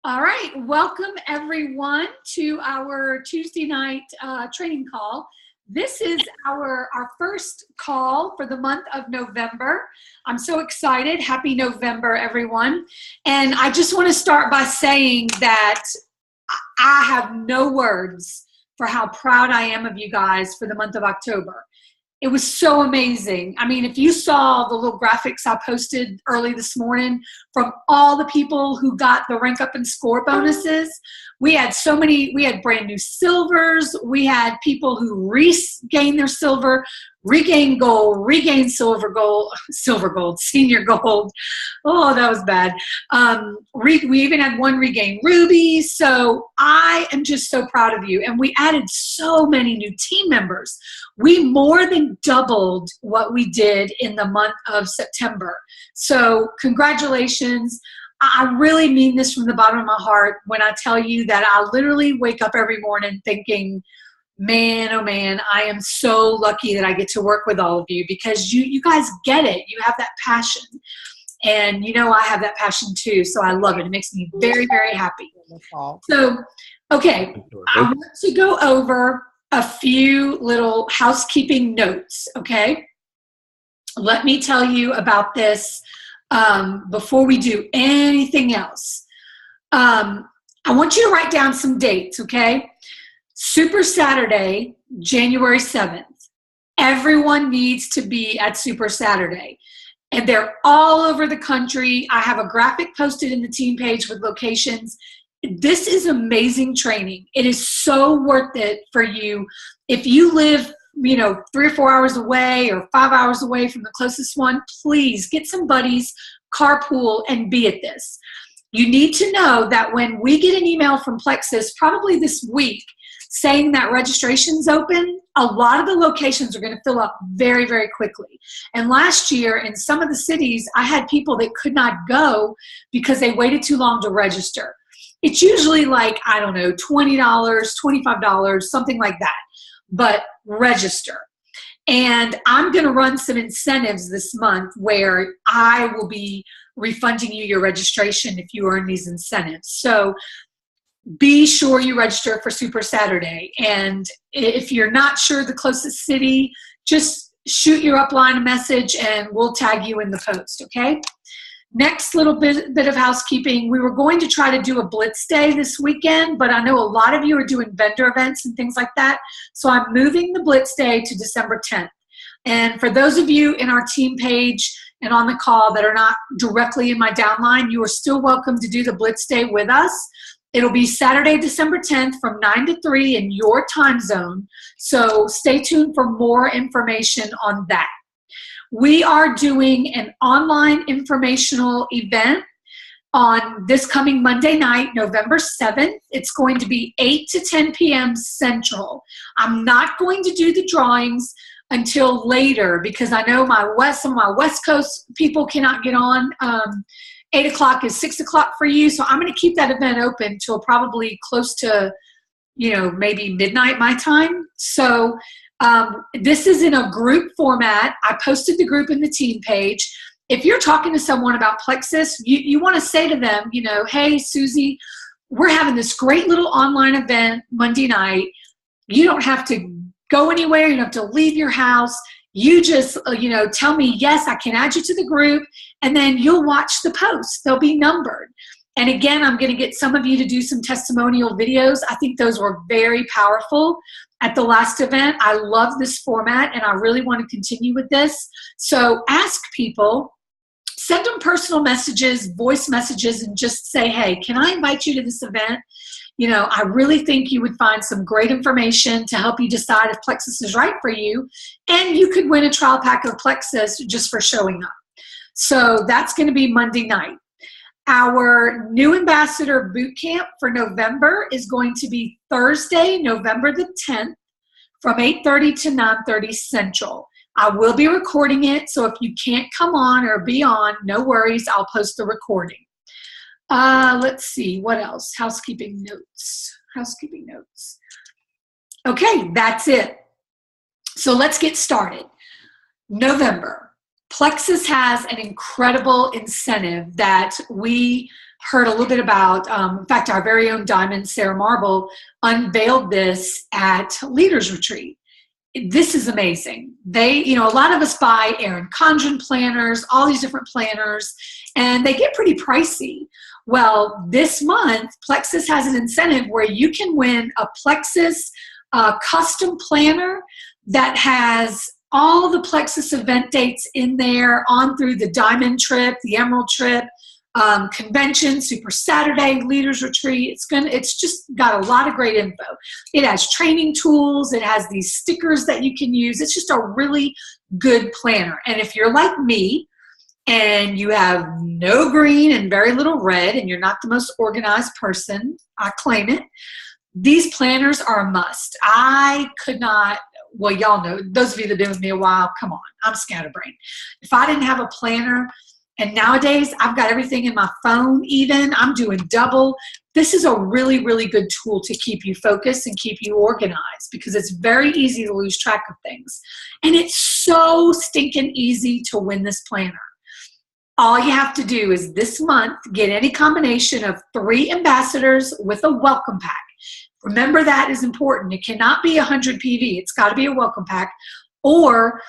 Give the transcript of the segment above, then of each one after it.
All right, welcome everyone to our Tuesday night training call. This is our first call for the month of November. I'm so excited. Happy November, everyone. And I just want to start by saying that I have no words for how proud I am of you guys for the month of October. It was so amazing. I mean, if you saw the little graphics I posted early this morning from all the people who got the rank up and score bonuses, we had so many, we had brand new silvers. We had people who regained their silver, regained gold, regained silver gold, senior gold. Oh, that was bad. We even had one regain ruby. So I am just so proud of you. And we added so many new team members. We more than doubled what we did in the month of September. So congratulations. I really mean this from the bottom of my heart when I tell you that I literally wake up every morning thinking, man, oh man, I am so lucky that I get to work with all of you because you guys get it. You have that passion. And you know I have that passion too, so I love it. It makes me very, very happy. So, okay, I want to go over a few little housekeeping notes, okay? Let me tell you about this before we do anything else. I want you to write down some dates, okay? Super Saturday, January 7th. Everyone needs to be at Super Saturday. And they're all over the country. I have a graphic posted in the team page with locations. This is amazing training. It is so worth it for you. If you live, 3 or 4 hours away or 5 hours away from the closest one, please get some buddies, carpool, and be at this. You need to know that when we get an email from Plexus, probably this week, saying that registration's open, a lot of the locations are going to fill up very, very quickly. And last year, in some of the cities, I had people that could not go because they waited too long to register. It's usually like, I don't know, $20, $25, something like that. But register. And I'm going to run some incentives this month where I will be refunding you your registration if you earn these incentives. So be sure you register for Super Saturday. And if you're not sure the closest city, just shoot your upline a message and we'll tag you in the post, okay? Next little bit of housekeeping. We were going to try to do a Blitz Day this weekend, but I know a lot of you are doing vendor events and things like that. So I'm moving the Blitz Day to December 10th. And for those of you in our team page and on the call that are not directly in my downline, you are still welcome to do the Blitz Day with us. It'll be Saturday, December 10th from 9 to 3 in your time zone. So stay tuned for more information on that. We are doing an online informational event on this coming Monday night, November 7th. It's going to be 8 to 10 p.m. Central. I'm not going to do the drawings until later because I know some of my West Coast people cannot get on. 8 o'clock is 6 o'clock for you. So I'm going to keep that event open till probably close to, maybe midnight my time. So this is in a group format. I posted the group in the team page. If you're talking to someone about Plexus, you want to say to them, hey, Susie, we're having this great little online event Monday night. You don't have to go anywhere. You don't have to leave your house. You just, tell me, yes, I can add you to the group, and then you'll watch the posts. They'll be numbered. And again, I'm going to get some of you to do some testimonial videos. I think those were very powerful at the last event. I love this format, and I really want to continue with this. So ask people, send them personal messages, voice messages, and just say, hey, can I invite you to this event? I really think you would find some great information to help you decide if Plexus is right for you. And you could win a trial pack of Plexus just for showing up. So that's going to be Monday night. Our new ambassador boot camp for November is going to be Thursday, November the 10th from 8:30 to 9:30 Central. I will be recording it, so if you can't come on or be on, no worries, I'll post the recording. Let's see, what else? Housekeeping notes. Okay, that's it. So let's get started. November. Plexus has an incredible incentive that we heard a little bit about, in fact, our very own Diamond, Sarah Marble, unveiled this at Leaders Retreat. This is amazing. A lot of us buy Erin Condren planners, all these different planners, and they get pretty pricey. Well, this month, Plexus has an incentive where you can win a Plexus custom planner that has all the Plexus event dates in there on through the Diamond trip, the Emerald trip, convention, Super Saturday, Leaders Retreat. It's just got a lot of great info. It has training tools. It has these stickers that you can use. It's just a really good planner. And if you're like me and you have no green and very little red and you're not the most organized person, I claim it, these planners are a must. I could not, well, y'all know, those of you that have been with me a while, come on, I'm scatterbrained. If I didn't have a planner, and nowadays I've got everything in my phone even, I'm doing double. This is a really, really good tool to keep you focused and keep you organized because it's very easy to lose track of things. And it's so stinking easy to win this planner. All you have to do is this month get any combination of 3 ambassadors with a welcome pack. Remember, that is important. It cannot be 100 PV. It's got to be a welcome pack, or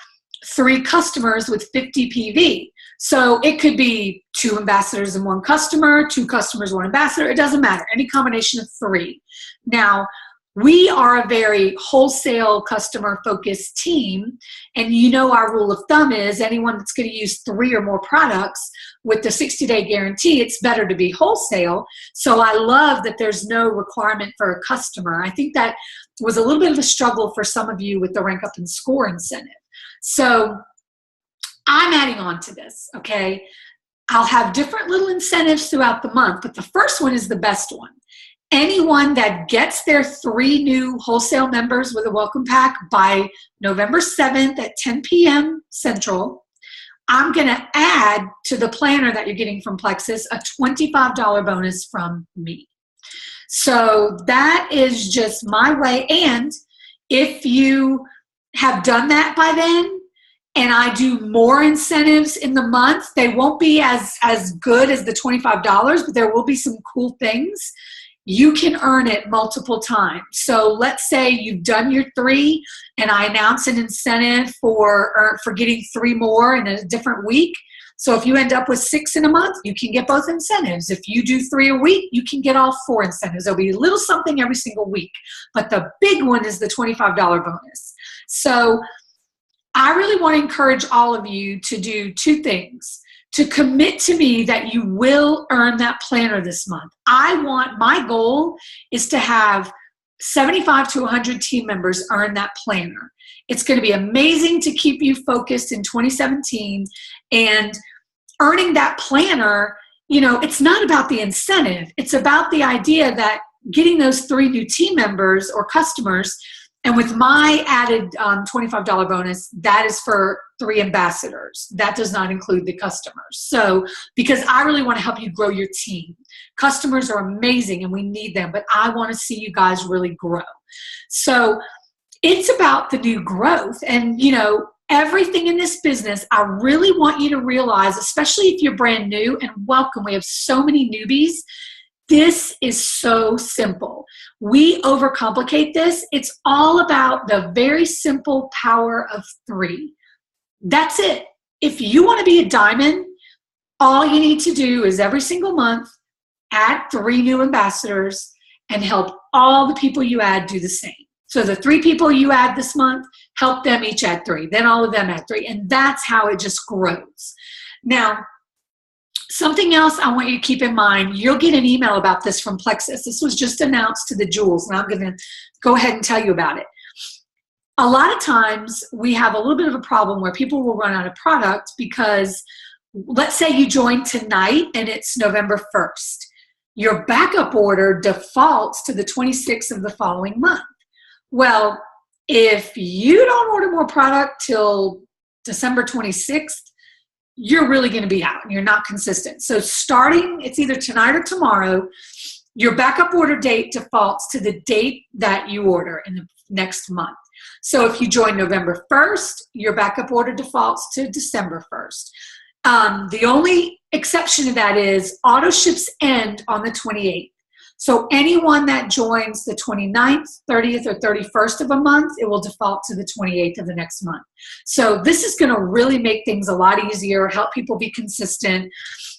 3 customers with 50 PV. So it could be 2 ambassadors and 1 customer, 2 customers, 1 ambassador. It doesn't matter. Any combination of 3. Now, we are a very wholesale customer focused team. And our rule of thumb is anyone that's going to use 3 or more products with the 60-day guarantee, it's better to be wholesale. So I love that there's no requirement for a customer. I think that was a little bit of a struggle for some of you with the Rank Up and Score incentive. So I'm adding on to this, okay? I'll have different little incentives throughout the month, but the first one is the best one. Anyone that gets their 3 new wholesale members with a welcome pack by November 7th at 10 p.m. Central, I'm going to add to the planner that you're getting from Plexus a $25 bonus from me. So that is just my way. And if you have done that by then, and I do more incentives in the month, they won't be as good as the $25, but there will be some cool things. You can earn it multiple times. So let's say you've done your 3 and I announce an incentive for getting 3 more in a different week. So if you end up with 6 in a month, you can get both incentives. If you do 3 a week, you can get all 4 incentives. There'll be a little something every single week. But the big one is the $25 bonus. So I really want to encourage all of you to do 2 things. To commit to me that you will earn that planner this month. My goal is to have 75 to 100 team members earn that planner. It's going to be amazing to keep you focused in 2017, and earning that planner, it's not about the incentive. It's about the idea that getting those 3 new team members or customers, and with my added $25 bonus, that is for 3 ambassadors. That does not include the customers. So, because I really want to help you grow your team. Customers are amazing and we need them, but I want to see you guys really grow. So it's about the new growth. And, everything in this business, I really want you to realize, especially if you're brand new, and welcome, we have so many newbies. This is so simple. We overcomplicate this. It's all about the very simple power of 3. That's it. If you want to be a diamond, all you need to do is every single month, add 3 new ambassadors and help all the people you add do the same. So the 3 people you add this month, help them each add 3. Then all of them add 3. And that's how it just grows. Now, something else I want you to keep in mind, you'll get an email about this from Plexus. This was just announced to the Jewels, and I'm going to go ahead and tell you about it. A lot of times we have a little bit of a problem where people will run out of product because, let's say you join tonight and it's November 1st. Your backup order defaults to the 26th of the following month. Well, if you don't order more product till December 26th, you're really going to be out and you're not consistent. So starting, it's either tonight or tomorrow, your backup order date defaults to the date that you order in the next month. So if you join November 1st, your backup order defaults to December 1st. The only exception to that is auto ships end on the 28th. So anyone that joins the 29th, 30th, or 31st of a month, it will default to the 28th of the next month. So this is going to really make things a lot easier, help people be consistent.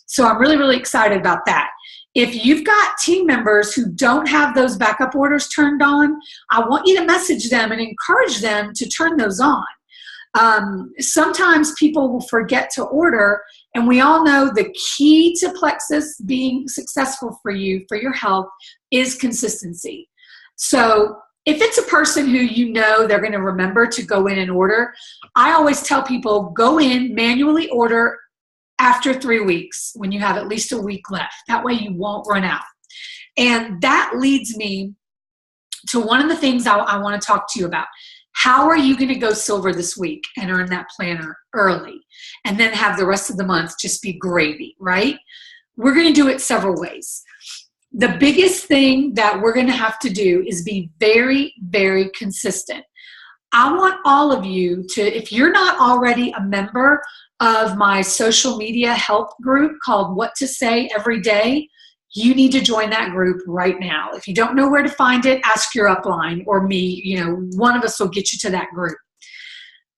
So I'm really, really excited about that. If you've got team members who don't have those backup orders turned on, I want you to message them and encourage them to turn those on. Sometimes people will forget to order, and we all know the key to Plexus being successful for you, for your health, is consistency. So if it's a person who you know they're going to remember to go in and order, I always tell people, go in, manually order after 3 weeks when you have at least a week left. That way you won't run out. And that leads me to one of the things I want to talk to you about. How are you going to go silver this week and earn that planner early and then have the rest of the month just be gravy, right? We're going to do it several ways. The biggest thing that we're going to have to do is be very, very consistent. I want all of you to, if you're not already a member of my social media help group called What to Say Every Day, you need to join that group right now. If you don't know where to find it, ask your upline or me. You know, one of us will get you to that group.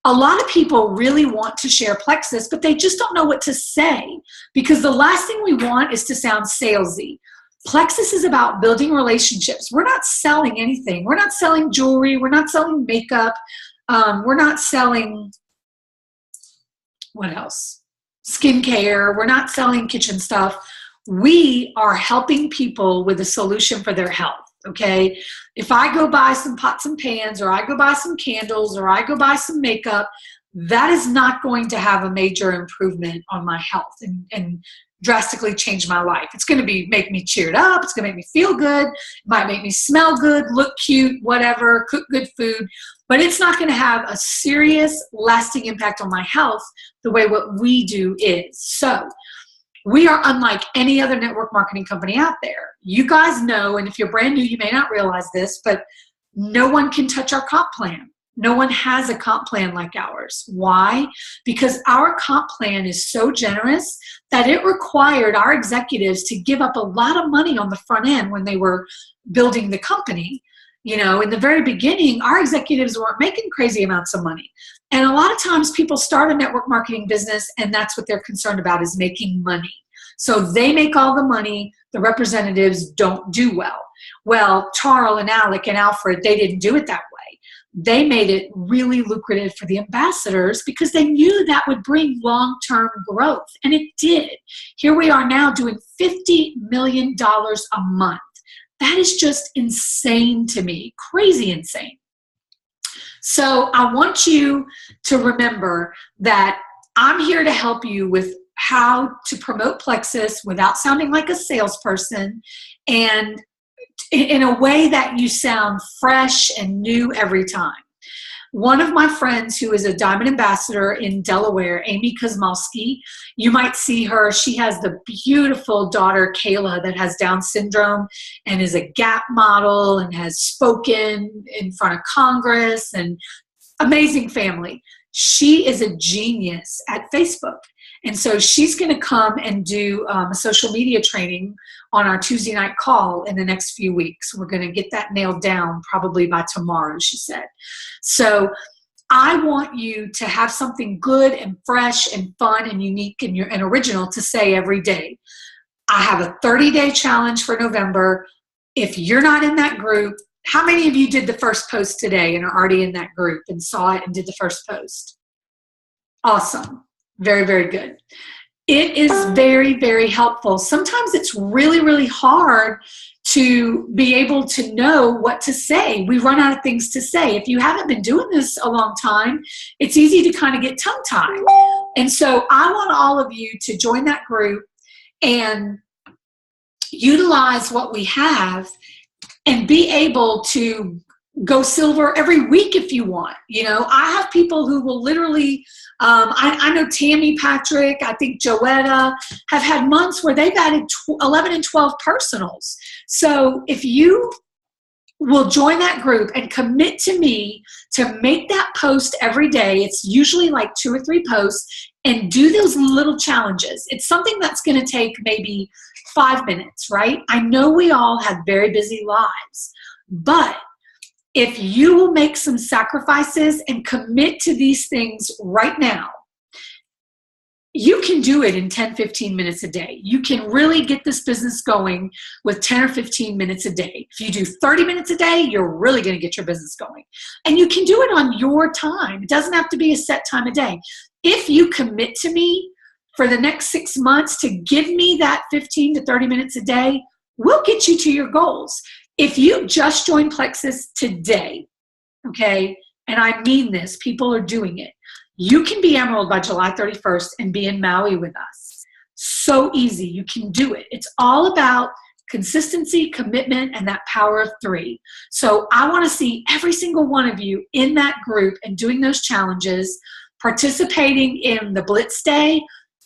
A lot of people really want to share Plexus, but they just don't know what to say, because the last thing we want is to sound salesy. Plexus is about building relationships. We're not selling anything. We're not selling jewelry. We're not selling makeup. We're not selling, what else? Skincare. We're not selling kitchen stuff. We are helping people with a solution for their health, okay? If I go buy some pots and pans, or I go buy some candles, or I go buy some makeup, that is not going to have a major improvement on my health and drastically change my life. It's going to make me cheered up. It's going to make me feel good. It might make me smell good, look cute, whatever, cook good food. But it's not going to have a serious, lasting impact on my health the way what we do is. So we are unlike any other network marketing company out there. You guys know, and if you're brand new, you may not realize this, but no one can touch our comp plan. No one has a comp plan like ours. Why? Because our comp plan is so generous that it required our executives to give up a lot of money on the front end when they were building the company. You know, in the very beginning, our executives weren't making crazy amounts of money. And a lot of times people start a network marketing business and that's what they're concerned about, is making money. So they make all the money, the representatives don't do well. Well, Charles and Alec and Alfred, they didn't do it that way. They made it really lucrative for the ambassadors because they knew that would bring long-term growth. And it did. Here we are now doing $50 million a month. That is just insane to me, crazy insane. So I want you to remember that I'm here to help you with how to promote Plexus without sounding like a salesperson, and in a way that you sound fresh and new every time. One of my friends who is a Diamond Ambassador in Delaware, Amy Kosmalski, you might see her. She has the beautiful daughter, Kayla, that has Down syndrome and is a Gap model and has spoken in front of Congress, and amazing family. She is a genius at Facebook. And so she's going to come and do a social media training on our Tuesday night call in the next few weeks. We're going to get that nailed down probably by tomorrow, she said. So I want you to have something good and fresh and fun and unique and original to say every day. I have a 30-day challenge for November. If you're not in that group, how many of you did the first post today and are already in that group and saw it and did the first post? Awesome. Very, very good. It is very, very helpful. Sometimes it's really, really hard to be able to know what to say. We run out of things to say. If you haven't been doing this a long time, it's easy to kind of get tongue-tied. And so I want all of you to join that group and utilize what we have and be able to go silver every week if you want. You know, I have people who will literally, I know Tammy Patrick, I think Joetta, have had months where they've added 11 and 12 personals. So if you will join that group and commit to me to make that post every day. It's usually like 2 or 3 posts, and do those little challenges. It's something that's going to take maybe 5 minutes, right? I know we all have very busy lives, but if you will make some sacrifices and commit to these things right now, you can do it in 10, 15 minutes a day. You can really get this business going with 10 or 15 minutes a day. If you do 30 minutes a day, you're really going to get your business going. And you can do it on your time. It doesn't have to be a set time a day. If you commit to me for the next 6 months to give me that 15 to 30 minutes a day, we'll get you to your goals. If you just joined Plexus today, okay, and I mean this, people are doing it, you can be Emerald by July 31st and be in Maui with us. So easy. You can do it. It's all about consistency, commitment, and that power of 3. So I want to see every single one of you in that group and doing those challenges, participating in the Blitz Day,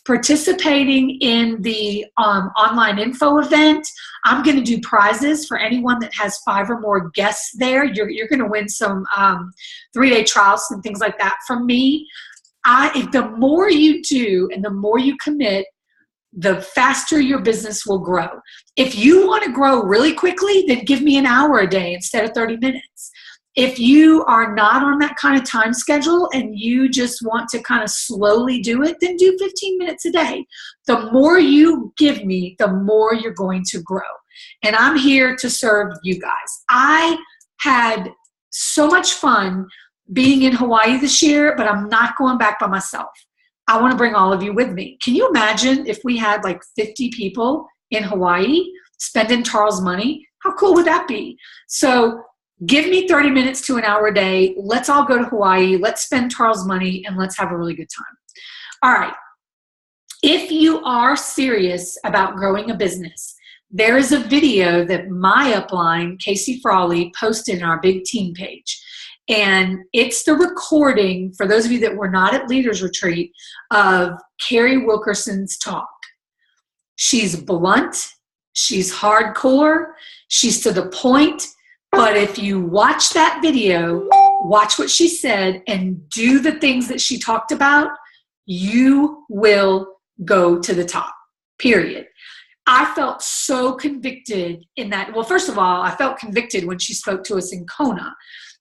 participating in the online info event. I'm going to do prizes for anyone that has 5 or more guests there. You're going to win some 3-day trials and things like that from me. If the more you do and the more you commit, the faster your business will grow. If you want to grow really quickly, then give me an hour a day instead of 30 minutes. If you are not on that kind of time schedule and you just want to kind of slowly do it, then do 15 minutes a day. The more you give me, the more you're going to grow. And I'm here to serve you guys. I had so much fun being in Hawaii this year, but I'm not going back by myself. I want to bring all of you with me. Can you imagine if we had like 50 people in Hawaii spending Charles' money? How cool would that be? So give me 30 minutes to an hour a day. Let's all go to Hawaii. Let's spend Charles' money and let's have a really good time. All right. If you are serious about growing a business, there is a video that my upline, Casey Frawley, posted in our big team page. And it's the recording, for those of you that were not at Leaders Retreat, of Carrie Wilkerson's talk. She's blunt. She's hardcore. She's to the point. But if you watch that video, watch what she said, and do the things that she talked about, you will go to the top, period. I felt so convicted in that. Well, first of all, I felt convicted when she spoke to us in Kona.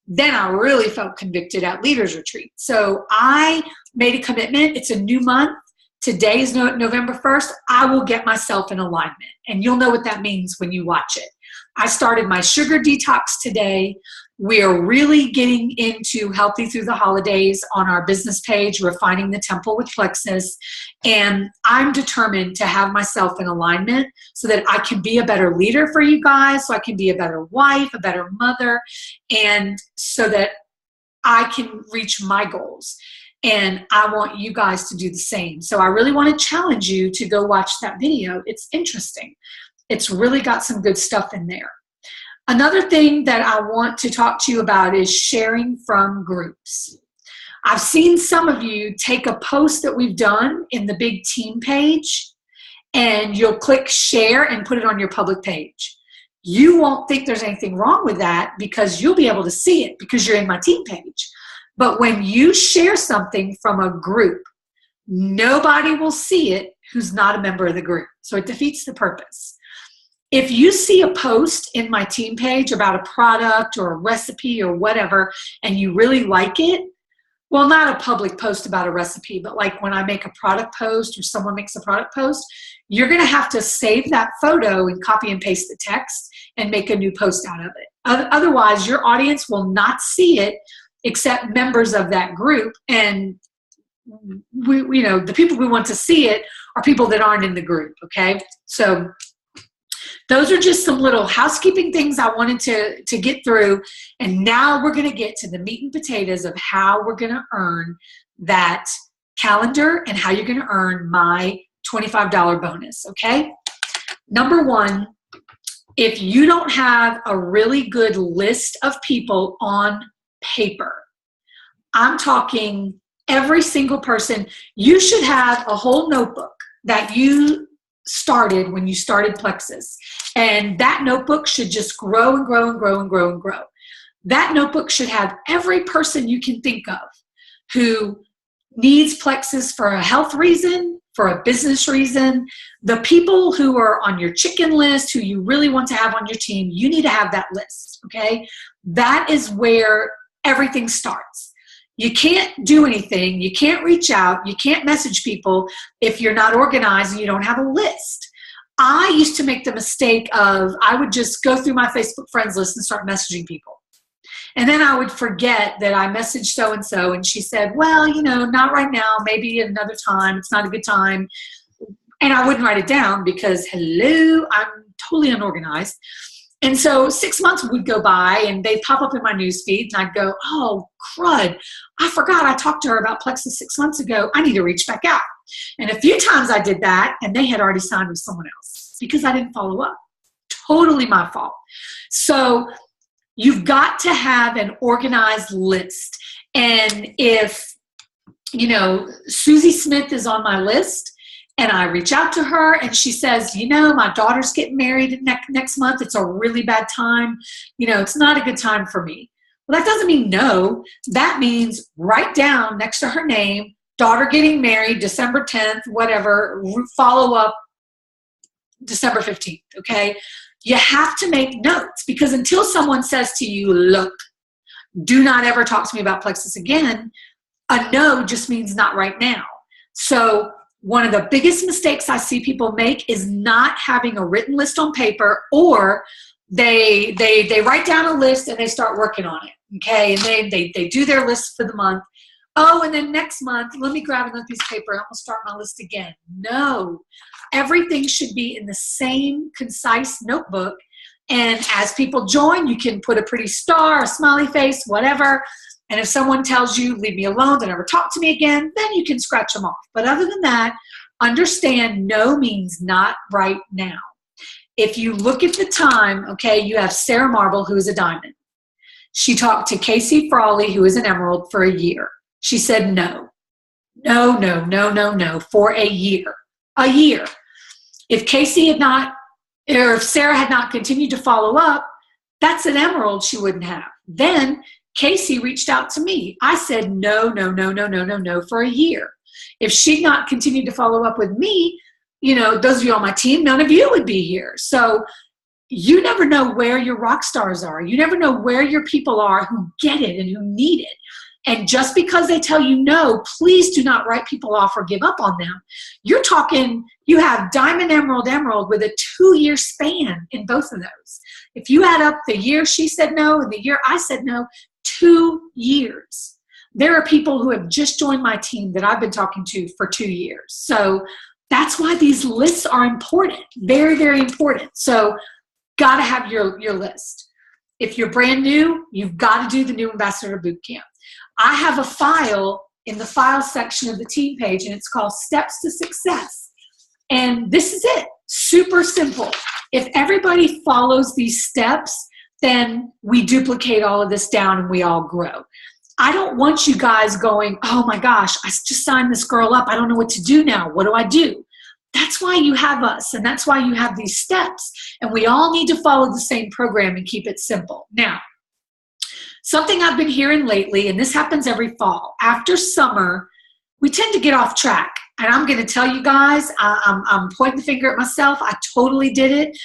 Then I really felt convicted at Leaders Retreat. So I made a commitment. It's a new month. Today is November 1st. I will get myself in alignment. And you'll know what that means when you watch it. I started my sugar detox today. We are really getting into Healthy Through the Holidays on our business page, Refining the Temple with Plexus. And I'm determined to have myself in alignment so that I can be a better leader for you guys, so I can be a better wife, a better mother, and so that I can reach my goals. And I want you guys to do the same. So I really want to challenge you to go watch that video. It's interesting. It's really got some good stuff in there. Another thing that I want to talk to you about is sharing from groups. I've seen some of you take a post that we've done in the big team page, and you'll click share and put it on your public page. You won't think there's anything wrong with that because you'll be able to see it because you're in my team page. But when you share something from a group, nobody will see it who's not a member of the group. So it defeats the purpose. If you see a post in my team page about a product or a recipe or whatever, and you really like it, well, not a public post about a recipe, but like when I make a product post or someone makes a product post, you're going to have to save that photo and copy and paste the text and make a new post out of it. Otherwise, your audience will not see it except members of that group. And the people we want to see it are people that aren't in the group, okay? So those are just some little housekeeping things I wanted to get through. And now we're going to get to the meat and potatoes of how we're going to earn that calendar and how you're going to earn my $25 bonus, okay? Number one, if you don't have a really good list of people on paper, I'm talking every single person, you should have a whole notebook that you started when you started Plexus. And that notebook should just grow and grow and grow and grow and grow. That notebook should have every person you can think of who needs Plexus for a health reason, for a business reason. The people who are on your chicken list, who you really want to have on your team, you need to have that list, okay? That is where everything starts. You can't do anything, you can't reach out, you can't message people if you're not organized and you don't have a list. I used to make the mistake of, I would just go through my Facebook friends list and start messaging people. And then I would forget that I messaged so-and-so and she said, well, you know, not right now, maybe another time, it's not a good time. And I wouldn't write it down because, hello, I'm totally unorganized. And so 6 months would go by and they'd pop up in my newsfeed and I'd go, oh, crud, I forgot I talked to her about Plexus 6 months ago. I need to reach back out. And a few times I did that and they had already signed with someone else because I didn't follow up. Totally my fault. So you've got to have an organized list. And if, you know, Susie Smith is on my list, and I reach out to her and she says, you know, my daughter's getting married next month. It's a really bad time. You know, it's not a good time for me. Well, that doesn't mean no. That means write down next to her name, daughter getting married, December 10th, whatever, follow up December 15th, okay? You have to make notes because until someone says to you, look, do not ever talk to me about Plexus again, a no just means not right now. So one of the biggest mistakes I see people make is not having a written list on paper, or they write down a list and they start working on it, okay? And they do their list for the month. Oh, and then next month, let me grab another piece of paper and I'm gonna start my list again. No, everything should be in the same concise notebook. And as people join, you can put a pretty star, a smiley face, whatever. And if someone tells you, leave me alone, don't ever talk to me again, then you can scratch them off. But other than that, understand no means not right now. If you look at the time, okay, you have Sarah Marble, who is a diamond. She talked to Casey Frawley, who is an emerald, for a year. She said no. No, no, no, no, no, for a year. A year. If Casey had not, or if Sarah had not continued to follow up, that's an emerald she wouldn't have. Then Casey reached out to me. I said no, no, no, no, no, no, no for a year. If she'd not continued to follow up with me, you know, those of you on my team, none of you would be here. So you never know where your rock stars are. You never know where your people are who get it and who need it. And just because they tell you no, please do not write people off or give up on them. You're talking, you have diamond, emerald, emerald with a 2-year span in both of those. If you add up the year she said no and the year I said no, 2 years. There are people who have just joined my team that I've been talking to for 2 years. So that's why these lists are important. Very, very important. So got to have your list. If you're brand new, you've got to do the new ambassador boot camp. I have a file in the file section of the team page, and it's called Steps to Success. And this is it. Super simple. If everybody follows these steps, then we duplicate all of this down and we all grow. I don't want you guys going, oh my gosh, I just signed this girl up. I don't know what to do now. What do I do? That's why you have us, and that's why you have these steps. And we all need to follow the same program and keep it simple. Now, something I've been hearing lately, and this happens every fall, after summer, we tend to get off track. And I'm going to tell you guys, I'm pointing the finger at myself. I totally did it.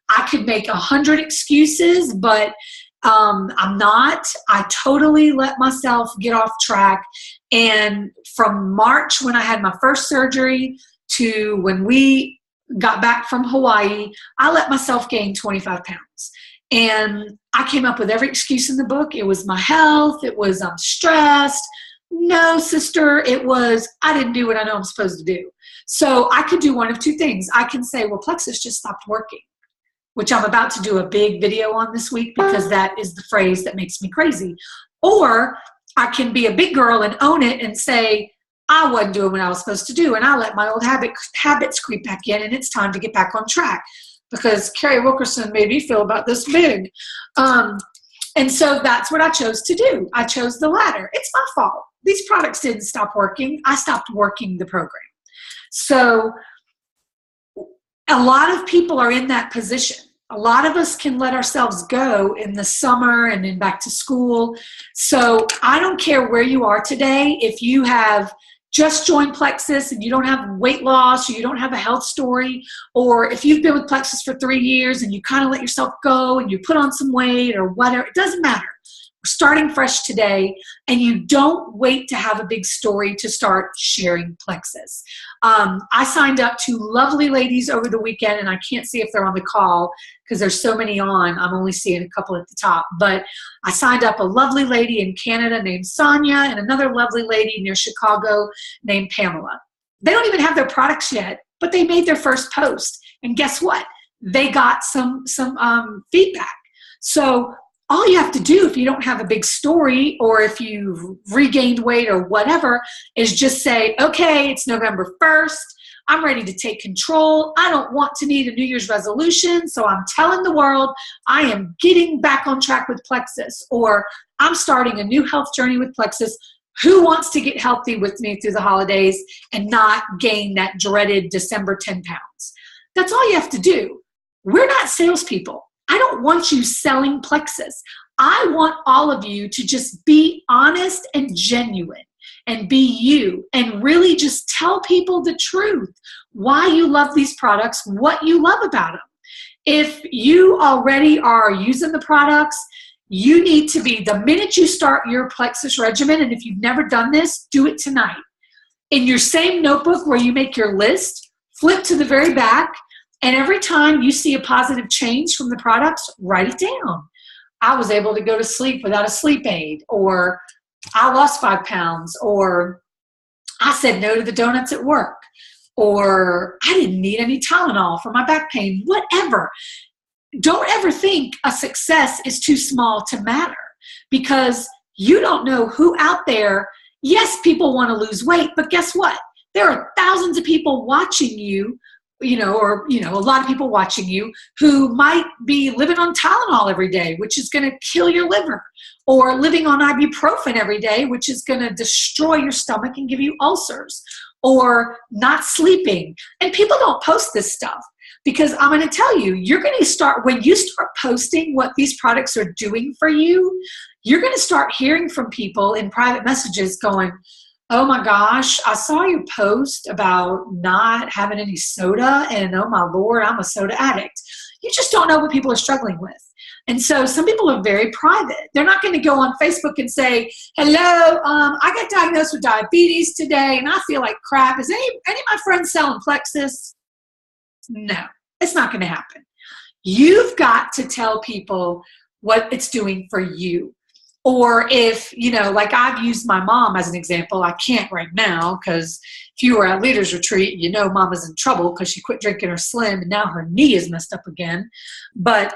I could make 100 excuses, but I'm not. I totally let myself get off track. And from March, when I had my first surgery, to when we got back from Hawaii, I let myself gain 25 pounds. And I came up with every excuse in the book. It was my health. It was I'm stressed. No, sister, it was I didn't do what I know I'm supposed to do. So I could do one of two things. I can say, well, Plexus just stopped working, which I'm about to do a big video on this week because that is the phrase that makes me crazy. Or I can be a big girl and own it and say, I wasn't doing what I was supposed to do, and I let my old habits creep back in, and it's time to get back on track because Carrie Wilkerson made me feel about this big. And so that's what I chose to do. I chose the latter. It's my fault. These products didn't stop working. I stopped working the program. So a lot of people are in that position. A lot of us can let ourselves go in the summer and then back to school. So I don't care where you are today. If you have just joined Plexus and you don't have weight loss, or you don't have a health story, or if you've been with Plexus for 3 years and you kind of let yourself go and you put on some weight or whatever, it doesn't matter. We're starting fresh today, and you don't wait to have a big story to start sharing Plexus. I signed up 2 lovely ladies over the weekend, and I can't see if they're on the call because there's so many on. I'm only seeing a couple at the top. But I signed up a lovely lady in Canada named Sonia and another lovely lady near Chicago named Pamela. They don't even have their products yet, but they made their first post. And guess what? They got some feedback. So all you have to do if you don't have a big story, or if you've regained weight or whatever, is just say, okay, it's November 1st. I'm ready to take control. I don't want to need a New Year's resolution, so I'm telling the world I am getting back on track with Plexus, or I'm starting a new health journey with Plexus. Who wants to get healthy with me through the holidays and not gain that dreaded December 10 pounds? That's all you have to do. We're not salespeople. I don't want you selling Plexus. I want all of you to just be honest and genuine and be you, and really just tell people the truth, why you love these products, what you love about them. If you already are using the products, you need to be, the minute you start your Plexus regimen, and if you've never done this, do it tonight. In your same notebook where you make your list, flip to the very back, and every time you see a positive change from the products, write it down. I was able to go to sleep without a sleep aid, or I lost 5 pounds, or I said no to the donuts at work, or I didn't need any Tylenol for my back pain, whatever. Don't ever think a success is too small to matter, because you don't know who out there. Yes, people want to lose weight, but guess what? There are thousands of people watching you, a lot of people watching you who might be living on Tylenol every day, which is going to kill your liver, or living on ibuprofen every day, which is going to destroy your stomach and give you ulcers, or not sleeping. And people don't post this stuff, because I'm going to tell you, you're going to start, when you start posting what these products are doing for you, you're going to start hearing from people in private messages going, oh my gosh, I saw your post about not having any soda, and oh my Lord, I'm a soda addict. You just don't know what people are struggling with. And so some people are very private. They're not going to go on Facebook and say, hello, I got diagnosed with diabetes today and I feel like crap. Is any of my friends selling Plexus? No, it's not going to happen. You've got to tell people what it's doing for you. Or if, like I've used my mom as an example. I can't right now because if you were at Leaders Retreat, Mama's in trouble because she quit drinking her Slim and now her knee is messed up again. But,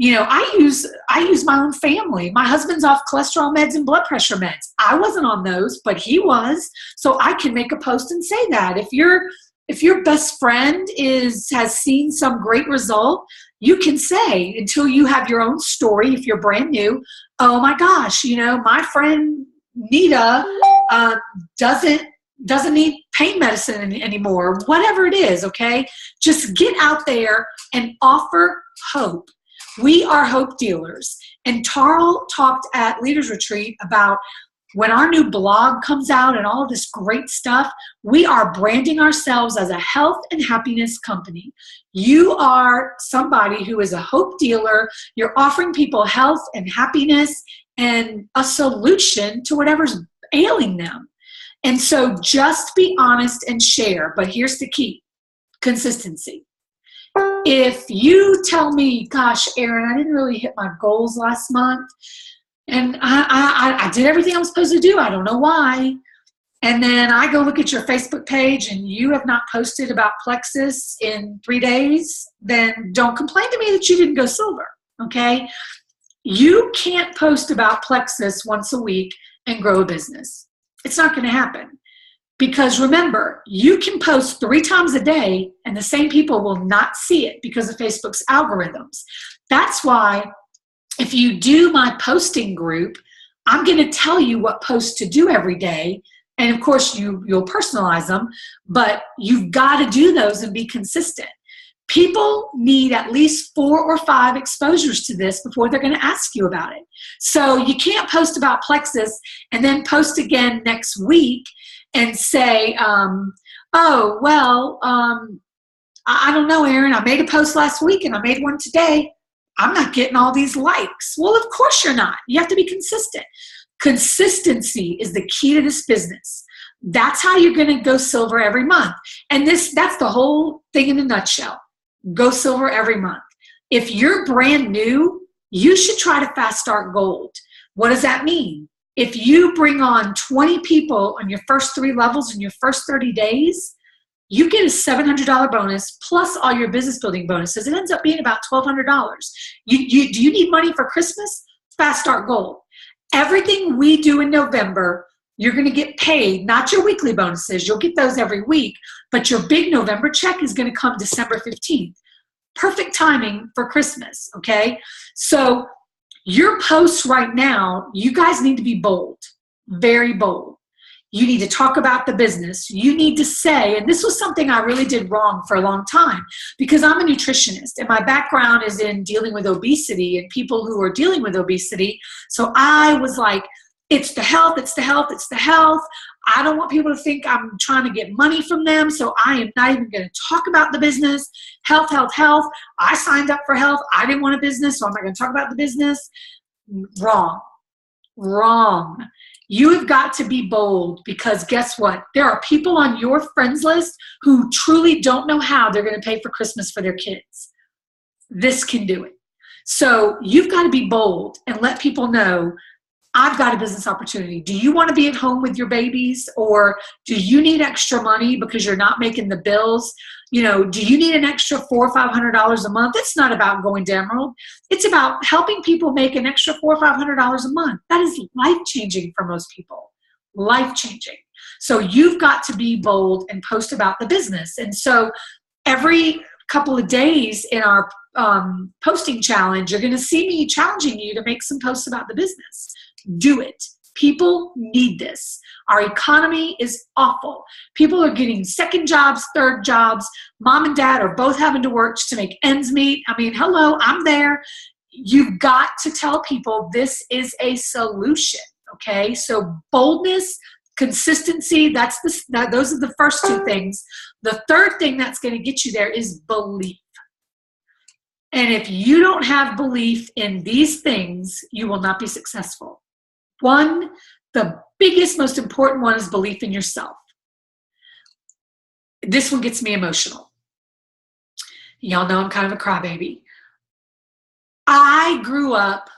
I use my own family. My husband's off cholesterol meds and blood pressure meds. I wasn't on those, but he was. So I can make a post and say that. If your best friend has seen some great result, you can say, until you have your own story, if you're brand new, oh my gosh, my friend Nita doesn't need pain medicine anymore, whatever it is, okay? Just get out there and offer hope. We are hope dealers. And Tarl talked at Leaders Retreat about when our new blog comes out and all of this great stuff, we are branding ourselves as a health and happiness company. You are somebody who is a hope dealer. You're offering people health and happiness and a solution to whatever's ailing them. And so just be honest and share. But here's the key: consistency. If you tell me, gosh, Erin, I didn't really hit my goals last month, and I did everything I was supposed to do, I don't know why, and then I go look at your Facebook page and you have not posted about Plexus in 3 days, then don't complain to me that you didn't go silver, okay? You can't post about Plexus once a week and grow a business. It's not going to happen. Because remember, you can post 3 times a day and the same people will not see it because of Facebook's algorithms. That's why if you do my posting group, I'm going to tell you what posts to do every day. And of course, you'll personalize them, but you've got to do those and be consistent. People need at least 4 or 5 exposures to this before they're going to ask you about it. So you can't post about Plexus and then post again next week and say, oh, well, I don't know, Erin, I made a post last week and I made one today. I'm not getting all these likes. Well, of course you're not. You have to be consistent. Consistency is the key to this business. That's how you're going to go silver every month. And that's the whole thing in a nutshell. Go silver every month. If you're brand new, you should try to fast start gold. What does that mean? If you bring on 20 people on your first 3 levels in your first 30 days, you get a $700 bonus plus all your business building bonuses. It ends up being about $1,200. Do you need money for Christmas? Fast start gold. Everything we do in November, you're going to get paid, not your weekly bonuses. You'll get those every week, but your big November check is going to come December 15th. Perfect timing for Christmas, okay? So your posts right now, you guys need to be bold, very bold. You need to talk about the business. You need to say, and this was something I really did wrong for a long time because I'm a nutritionist and my background is in dealing with obesity and people who are dealing with obesity. So I was like, it's the health, it's the health, it's the health. I don't want people to think I'm trying to get money from them, so I am not even going to talk about the business. Health, health, health. I signed up for health. I didn't want a business, so I'm not going to talk about the business. Wrong. Wrong. You have got to be bold because guess what? There are people on your friends list who truly don't know how they're going to pay for Christmas for their kids. This can do it. So you've got to be bold and let people know, I've got a business opportunity. Do you want to be at home with your babies, or do you need extra money because you're not making the bills? You know, do you need an extra $400 or $500 a month? It's not about going to Emerald. It's about helping people make an extra $400 or $500 a month. That is life-changing for most people. Life-changing. So you've got to be bold and post about the business. And so every couple of days in our posting challenge, you're going to see me challenging you to make some posts about the business. Do it. People need this. Our economy is awful. People are getting second jobs, third jobs. Mom and dad are both having to work to make ends meet. I mean, hello, I'm there. You've got to tell people this is a solution, okay? So boldness, consistency, those are the first 2 things. The third thing that's going to get you there is belief. And if you don't have belief in these things, you will not be successful. One, the biggest, most important one is belief in yourself. This one gets me emotional. Y'all know I'm kind of a crybaby. I grew up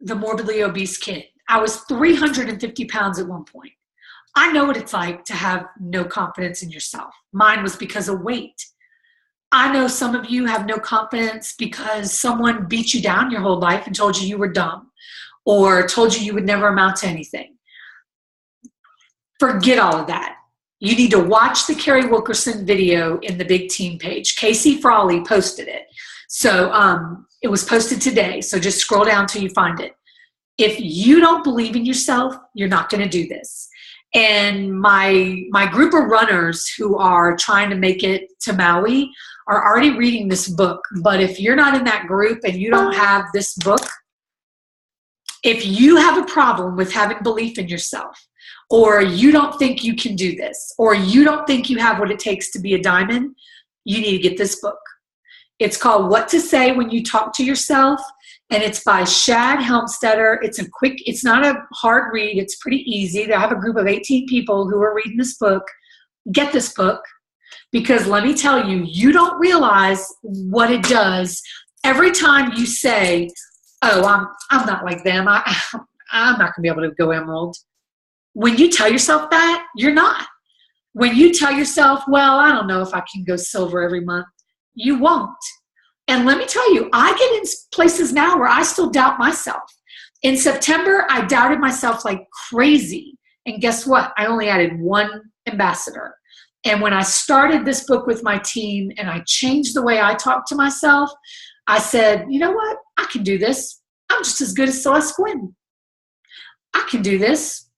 the morbidly obese kid. I was 350 pounds at one point. I know what it's like to have no confidence in yourself. Mine was because of weight. I know some of you have no confidence because someone beat you down your whole life and told you you were dumb or told you you would never amount to anything. Forget all of that. You need to watch the Carrie Wilkerson video in the Big Team page. Casey Frawley posted it. So it was posted today. So just scroll down till you find it. If you don't believe in yourself, you're not going to do this. And my group of runners who are trying to make it to Maui are already reading this book. But if you're not in that group and you don't have this book, if you have a problem with having belief in yourself, or you don't think you can do this, or you don't think you have what it takes to be a diamond, you need to get this book. It's called What to Say When You Talk to Yourself, and it's by Shad Helmstetter. It's not a hard read. It's pretty easy. I have a group of 18 people who are reading this book. Get this book, because let me tell you, you don't realize what it does. Every time you say, oh, I'm not like them. I'm not going to be able to go Emerald. When you tell yourself that, you're not. When you tell yourself, well, I don't know if I can go silver every month, you won't. And let me tell you, I get in places now where I still doubt myself. In September, I doubted myself like crazy. And guess what? I only added 1 ambassador. And when I started this book with my team and I changed the way I talk to myself, I said, you know what? I can do this. I'm just as good as Celeste Gwynn. I can do this.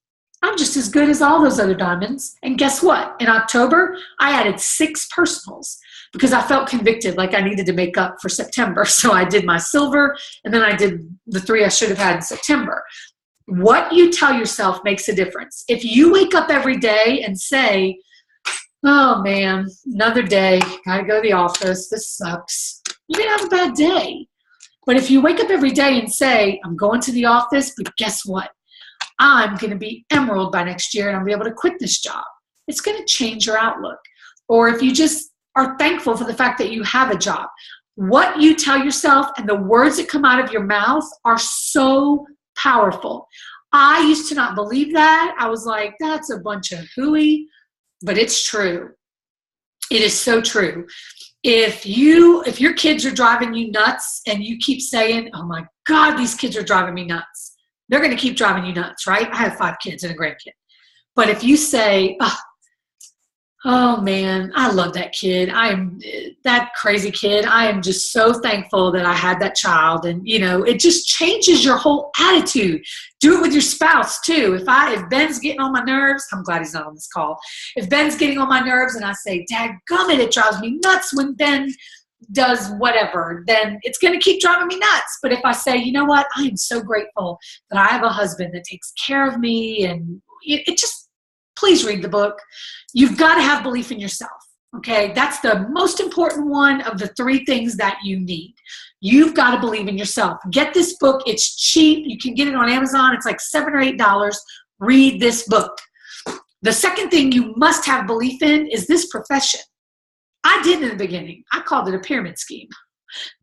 I'm just as good as all those other diamonds. And guess what? In October, I added 6 personals because I felt convicted, like I needed to make up for September. So I did my silver, and then I did the 3 I should have had in September. What you tell yourself makes a difference. If you wake up every day and say, oh man, another day, gotta go to the office, this sucks, you're gonna have a bad day. But if you wake up every day and say, I'm going to the office, but guess what? I'm gonna be emerald by next year and I'm gonna be able to quit this job. It's gonna change your outlook. Or if you just are thankful for the fact that you have a job, what you tell yourself and the words that come out of your mouth are so powerful. I used to not believe that. I was like, that's a bunch of hooey, but it's true. It is so true. If your kids are driving you nuts and you keep saying, oh my God, these kids are driving me nuts, they're going to keep driving you nuts, right? I have 5 kids and a grandkid. But if you say, oh man, I love that kid. I am that crazy kid. I am just so thankful that I had that child. And it just changes your whole attitude. Do it with your spouse too. If Ben's getting on my nerves, I'm glad he's not on this call. If Ben's getting on my nerves and I say, dadgummit, it drives me nuts when Ben does whatever, then it's going to keep driving me nuts. But if I say, you know what, I am so grateful that I have a husband that takes care of me, and it just, please read the book. You've got to have belief in yourself, okay? That's the most important one of the 3 things that you need. You've got to believe in yourself. Get this book. It's cheap. You can get it on Amazon. It's like $7 or $8. Read this book. The second thing you must have belief in is this profession. I did in the beginning. I called it a pyramid scheme.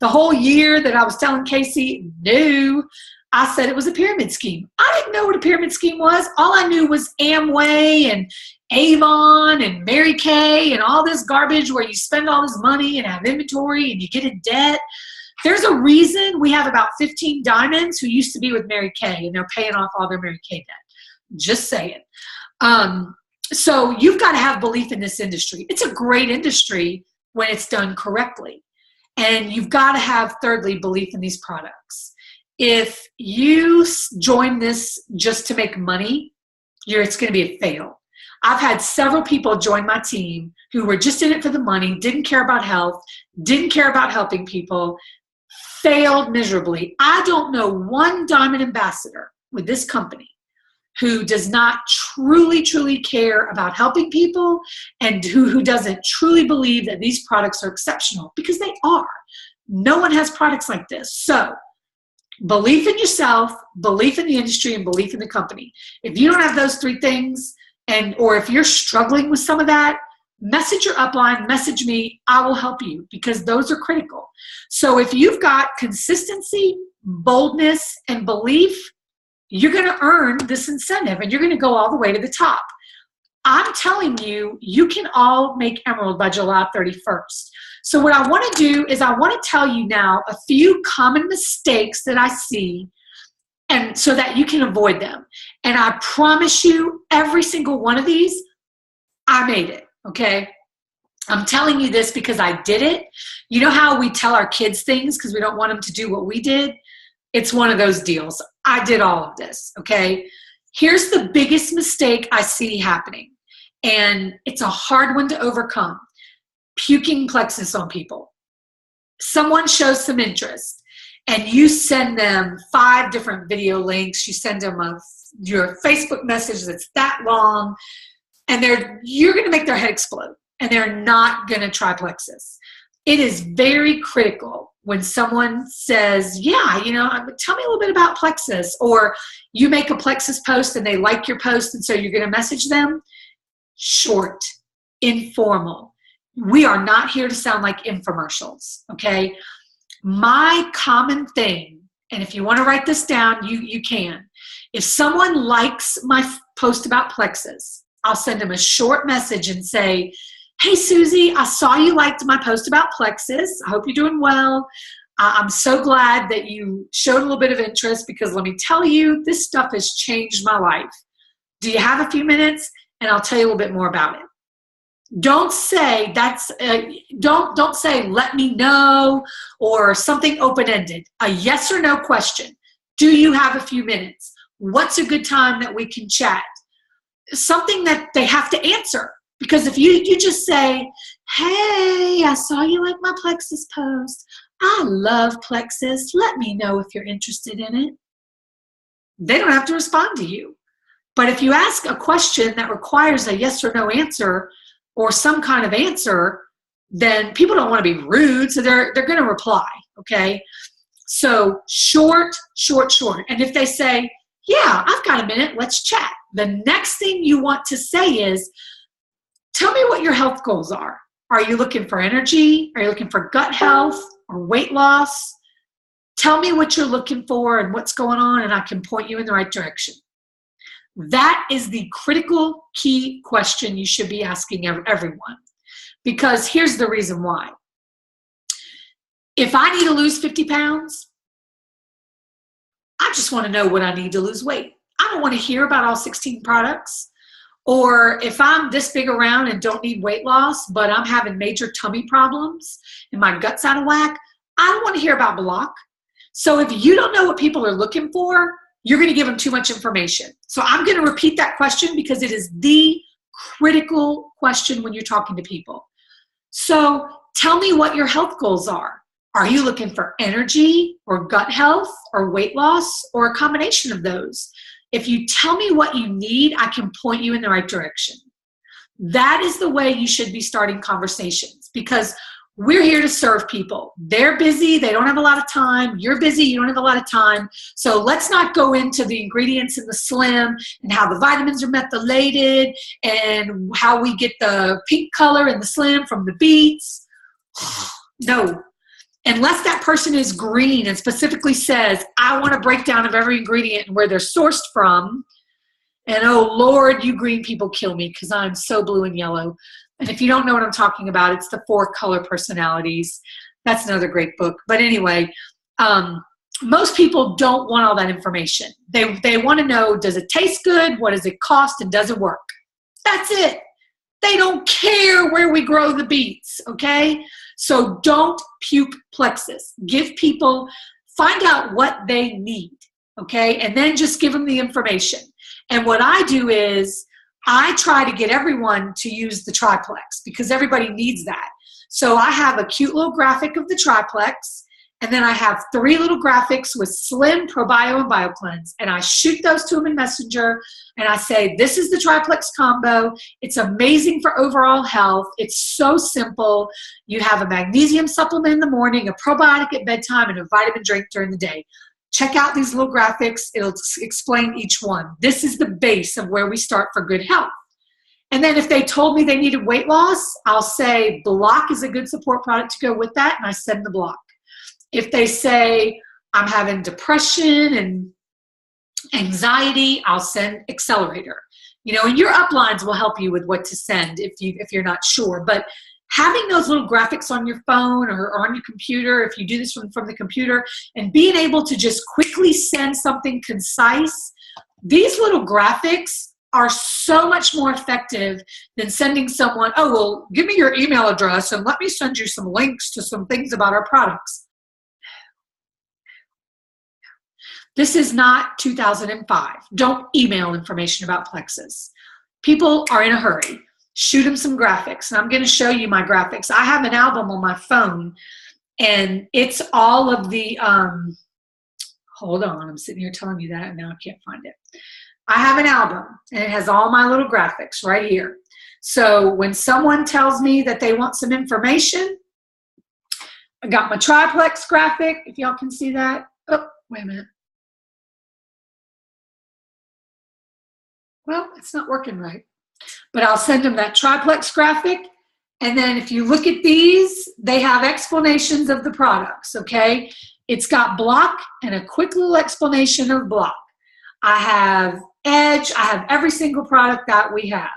The whole year that I was telling Casey, no, I said it was a pyramid scheme. I didn't know what a pyramid scheme was. All I knew was Amway and Avon and Mary Kay and all this garbage where you spend all this money and have inventory and you get in debt. There's a reason we have about 15 diamonds who used to be with Mary Kay and they're paying off all their Mary Kay debt. Just saying. So you've got to have belief in this industry. It's a great industry when it's done correctly. And you've got to have, thirdly, belief in these products. If you join this just to make money, it's going to be a fail. I've had several people join my team who were just in it for the money, didn't care about health, didn't care about helping people, failed miserably. I don't know one diamond ambassador with this company who does not truly, truly care about helping people and who doesn't truly believe that these products are exceptional, because they are. No one has products like this. So belief in yourself, belief in the industry, and belief in the company. If you don't have those 3 things, or if you're struggling with some of that, message your upline, message me, I will help you, because those are critical. So if you've got consistency, boldness, and belief, you're going to earn this incentive and you're going to go all the way to the top. I'm telling you, you can all make emerald by July 31st. So what I want to do is I want to tell you now a few common mistakes that I see, and so that you can avoid them. And I promise you, every single one of these, I made it, okay? I'm telling you this because I did it. You know how we tell our kids things because we don't want them to do what we did? It's one of those deals. I did all of this, okay? Here's the biggest mistake I see happening, and it's a hard one to overcome. Puking plexus on people. Someone shows some interest, and you send them 5 different video links. You send them your Facebook message that's that long, and you're going to make their head explode, and they're not going to try plexus. It is very critical when someone says, yeah, tell me a little bit about plexus, or you make a plexus post and they like your post, and so you're going to message them. Short, informal. We are not here to sound like infomercials, okay? My common thing, and if you want to write this down, you can. If someone likes my post about plexus, I'll send them a short message and say, hey, Susie, I saw you liked my post about plexus. I hope you're doing well. I'm so glad that you showed a little bit of interest, because let me tell you, this stuff has changed my life. Do you have a few minutes? And I'll tell you a little bit more about it. Don't say don't say let me know or something open-ended. A yes or no question. Do you have a few minutes? What's a good time that we can chat? Something that they have to answer. Because if you just say, Hey, I saw you like my Plexus post. I love Plexus. Let me know if you're interested in it. They don't have to respond to you. But if you ask a question that requires a yes or no answer or some kind of answer, then people don't want to be rude, so they're going to reply, okay? So short, short, short. And if they say, yeah, I've got a minute, let's chat. The next thing you want to say is, tell me what your health goals are. Are you looking for energy? Are you looking for gut health or weight loss? Tell me what you're looking for and what's going on, and I can point you in the right direction. That is the critical key question you should be asking everyone. Because here's the reason why. If I need to lose 50 pounds, I just want to know what I need to lose weight. I don't want to hear about all 16 products. Or if I'm this big around and don't need weight loss, but I'm having major tummy problems and my gut's out of whack, I don't want to hear about block. So if you don't know what people are looking for, you're going to give them too much information. So I'm going to repeat that question because it is the critical question when you're talking to people. So tell me what your health goals are. Are you looking for energy or gut health or weight loss or a combination of those? If you tell me what you need, I can point you in the right direction. That is the way you should be starting conversations, because we're here to serve people. They're busy. They don't have a lot of time. You're busy. You don't have a lot of time. So let's not go into the ingredients in the Slim and how the vitamins are methylated and how we get the pink color in the Slim from the beets. No. Unless that person is green and specifically says, I want a breakdown of every ingredient and where they're sourced from. And oh, Lord, you green people kill me because I'm so blue and yellow. And if you don't know what I'm talking about, it's the 4 color personalities. That's another great book. But anyway, most people don't want all that information. They want to know, does it taste good? What does it cost? And does it work? That's it. They don't care where we grow the beets, okay? So don't puke Plexus. Give people, find out what they need, okay? And then just give them the information. And what I do is I try to get everyone to use the triplex because everybody needs that. So I have a cute little graphic of the triplex, and then I have 3 little graphics with Slim, ProBio, and BioCleanse. And I shoot those to them in Messenger, and I say, this is the triplex combo. It's amazing for overall health. It's so simple. You have a magnesium supplement in the morning, a probiotic at bedtime, and a vitamin drink during the day. Check out these little graphics. It'll explain each one. This is the base of where we start for good health. And then if they told me they needed weight loss, I'll say Block is a good support product to go with that, and I send the Block. If they say I'm having depression and anxiety, I'll send Accelerator. You know, and your uplines will help you with what to send if you're not sure. But having those little graphics on your phone or on your computer, if you do this from the computer, and being able to just quickly send something concise, these little graphics are so much more effective than sending someone, oh, well, give me your email address and let me send you some links to some things about our products. This is not 2005. Don't email information about Plexus. People are in a hurry. Shoot them some graphics. And I'm going to show you my graphics. I have an album on my phone, and it's all of the, hold on, I'm sitting here telling you that, and now I can't find it. I have an album, and it has all my little graphics right here. So when someone tells me that they want some information, I got my triplex graphic, if y'all can see that. Oh, wait a minute. Well, it's not working right. But I'll send them that triplex graphic. And then if you look at these, they have explanations of the products, okay? It's got Block and a quick little explanation of Block. I have Edge. I have every single product that we have.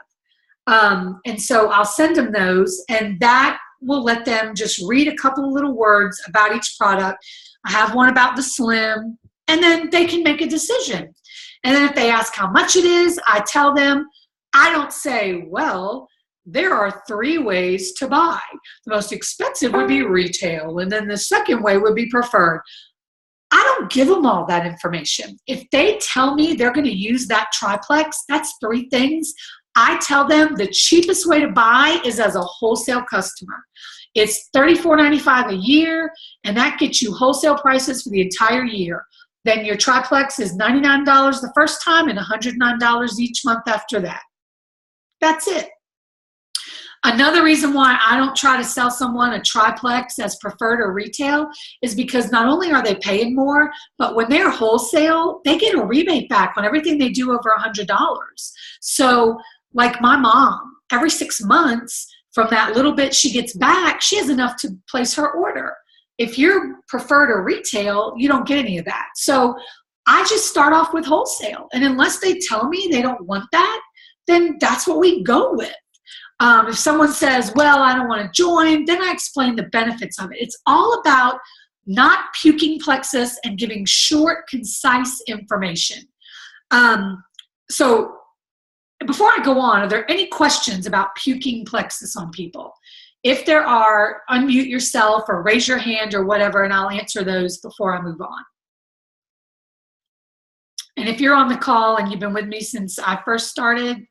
And so I'll send them those, and that will let them just read a couple of little words about each product. I have one about the Slim, and then they can make a decision. And then if they ask how much it is, I tell them, I don't say, well, there are 3 ways to buy. The most expensive would be retail, and then the second way would be preferred. I don't give them all that information. If they tell me they're going to use that triplex, that's 3 things. I tell them the cheapest way to buy is as a wholesale customer. It's $34.95 a year, and that gets you wholesale prices for the entire year. Then your triplex is $99 the first time and $109 each month after that. That's it. Another reason why I don't try to sell someone a triplex as preferred or retail is because not only are they paying more, but when they're wholesale, they get a rebate back on everything they do over $100. So like my mom, every 6 months from that little bit she gets back, she has enough to place her order. If you're preferred or retail, you don't get any of that. So I just start off with wholesale. And unless they tell me they don't want that, then that's what we go with. If someone says, well, I don't want to join, then I explain the benefits of it. It's all about not puking plexus and giving short, concise information. So before I go on, are there any questions about puking plexus on people? If there are, unmute yourself or raise your hand or whatever, and I'll answer those before I move on. And if you're on the call and you've been with me since I first started,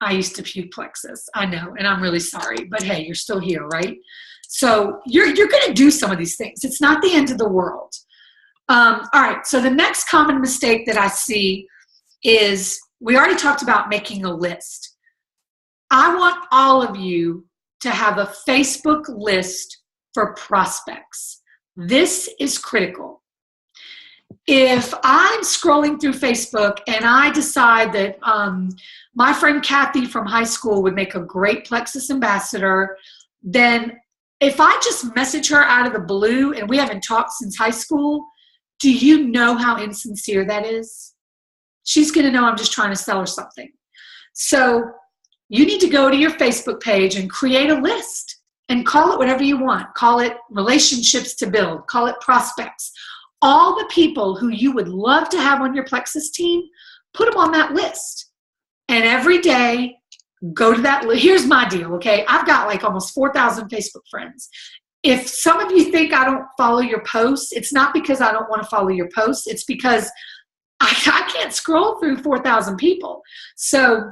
I used to puke plexus. I know, and I'm really sorry, but hey, you're still here, right? So you're going to do some of these things. It's not the end of the world. All right, so the next common mistake that I see is, we already talked about making a list. I want all of you to have a Facebook list for prospects. This is critical. If I'm scrolling through Facebook and I decide that my friend Kathy from high school would make a great Plexus ambassador, then if I just message her out of the blue and we haven't talked since high school, do you know how insincere that is? She's going to know I'm just trying to sell her something. So you need to go to your Facebook page and create a list and call it whatever you want. Call it relationships to build. Call it prospects. All the people who you would love to have on your Plexus team, put them on that list. And every day, go to that list. Here's my deal, okay? I've got like almost 4,000 Facebook friends. If some of you think I don't follow your posts, it's not because I don't want to follow your posts. It's because I can't scroll through 4,000 people. So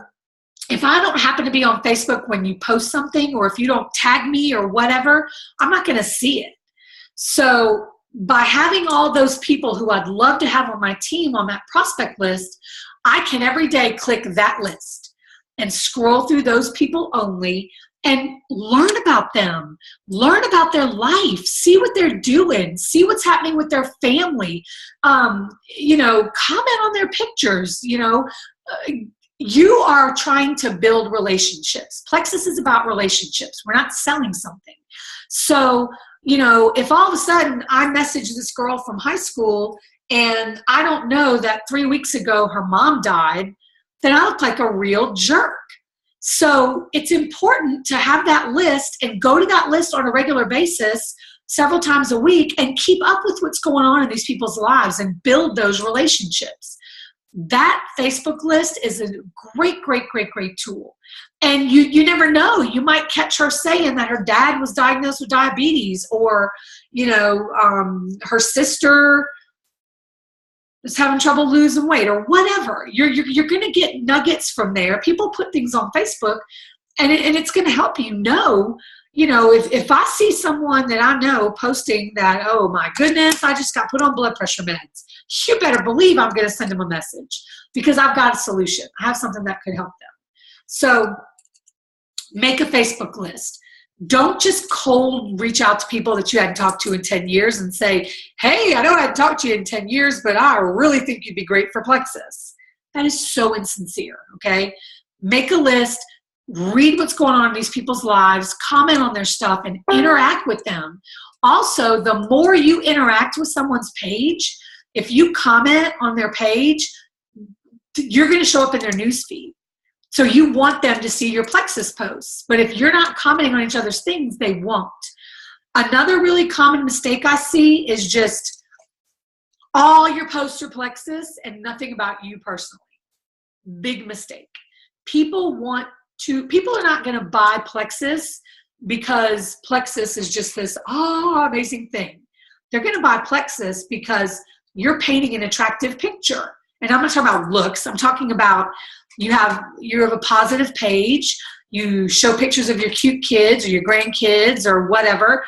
if I don't happen to be on Facebook when you post something, or if you don't tag me or whatever, I'm not going to see it. So by having all those people who I'd love to have on my team on that prospect list, I can every day click that list and scroll through those people only and learn about them, learn about their life, see what they're doing, see what's happening with their family, you know, comment on their pictures, you know. You are trying to build relationships. Plexus is about relationships. We're not selling something. So, you know, if all of a sudden I message this girl from high school and I don't know that 3 weeks ago her mom died, then I look like a real jerk. So it's important to have that list and go to that list on a regular basis several times a week and keep up with what's going on in these people's lives and build those relationships. That Facebook list is a great, great, great, great tool. And you never know. You might catch her saying that her dad was diagnosed with diabetes, or, you know, her sister is having trouble losing weight, or whatever. You're going to get nuggets from there. People put things on Facebook, and it's going to help you know. You know, if I see someone that I know posting that, oh my goodness, I just got put on blood pressure meds, you better believe I'm going to send them a message, because I've got a solution. I have something that could help them. So make a Facebook list. Don't just cold reach out to people that you hadn't talked to in 10 years and say, hey, I know I hadn't talked to you in 10 years, but I really think you'd be great for Plexus. That is so insincere, okay? Make a list. Read what's going on in these people's lives, comment on their stuff, and interact with them. Also, the more you interact with someone's page, if you comment on their page, you're going to show up in their newsfeed. So you want them to see your Plexus posts. But if you're not commenting on each other's things, they won't. Another really common mistake I see is just all your posts are Plexus and nothing about you personally. Big mistake. People are not going to buy Plexus because Plexus is just this, oh, amazing thing. They're going to buy Plexus because you're painting an attractive picture And I'm not talking about looks. I'm talking about you have a positive page. You show pictures of your cute kids or your grandkids or whatever.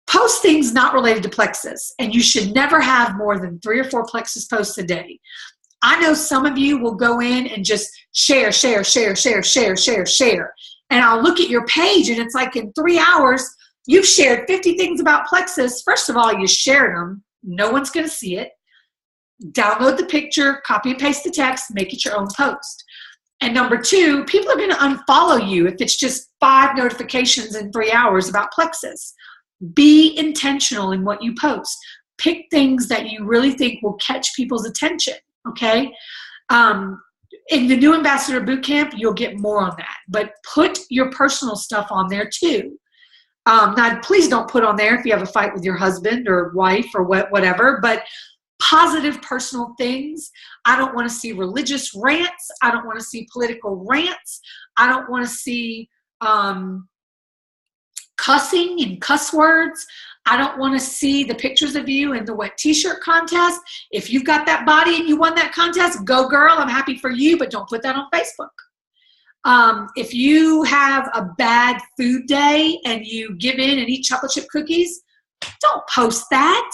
Post things not related to Plexus. And you should never have more than 3 or 4 Plexus posts a day. I know some of you will go in and just share. And I'll look at your page and it's like in 3 hours, you've shared 50 things about Plexus. First of all, you shared them. No one's going to see it. Download the picture, copy and paste the text, make it your own post. And number 2, people are going to unfollow you if it's just 5 notifications in 3 hours about Plexus. Be intentional in what you post. Pick things that you really think will catch people's attention, okay? In the new Ambassador Bootcamp, you'll get more on that. But put your personal stuff on there too. Now, please don't put on there if you have a fight with your husband or wife or whatever, but positive personal things. I don't want to see religious rants. I don't want to see political rants. I don't want to see cussing and cuss words. I don't want to see the pictures of you in the wet t-shirt contest. If you've got that body and you won that contest, go girl, I'm happy for you, but don't put that on Facebook. If you have a bad food day and you give in and eat chocolate chip cookies, don't post that.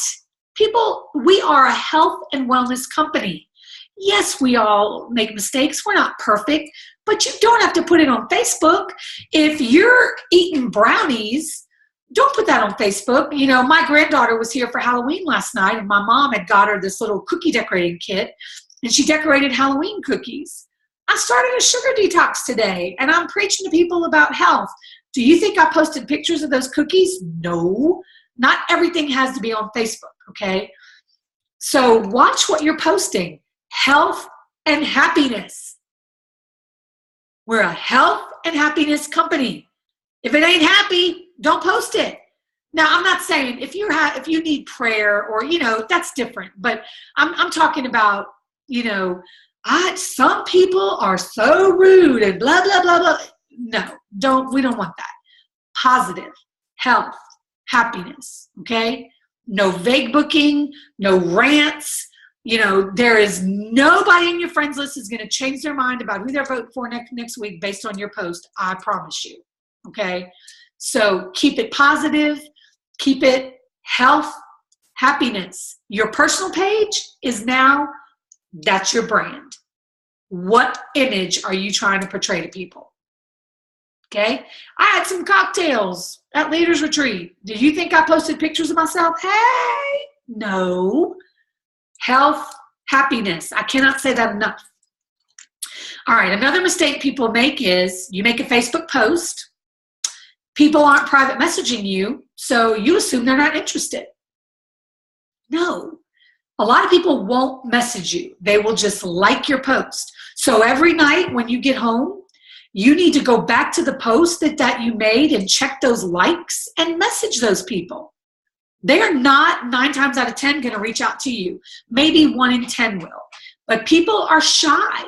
People, we are a health and wellness company. Yes, we all make mistakes. We're not perfect, but you don't have to put it on Facebook. If you're eating brownies, don't put that on Facebook. You know, my granddaughter was here for Halloween last night, and my mom had got her this little cookie decorating kit, and she decorated Halloween cookies. I started a sugar detox today, and I'm preaching to people about health. Do you think I posted pictures of those cookies? No. Not everything has to be on Facebook, okay? So watch what you're posting. Health and happiness. We're a health and happiness company. If it ain't happy, don't post it. Now, I'm not saying if you need prayer or, you know, that's different. But I'm talking about, you know, some people are so rude and blah, blah, blah, blah. No, we don't want that. Positive, health, happiness, okay? No vague booking, no rants. You know, there is nobody in your friends list is going to change their mind about who they're voting for next week based on your post. I promise you, okay? So keep it positive, keep it health, happiness. Your personal page is now, that's your brand. What image are you trying to portray to people? Okay? I had some cocktails at Leaders Retreat. Did you think I posted pictures of myself? Hey, no. Health, happiness. I cannot say that enough. All right, another mistake people make is you make a Facebook post. People aren't private messaging you, so you assume they're not interested. No. A lot of people won't message you. They will just like your post. So every night when you get home, you need to go back to the post that you made and check those likes and message those people. They're not 9 times out of 10 going to reach out to you. Maybe 1 in 10 will. But people are shy.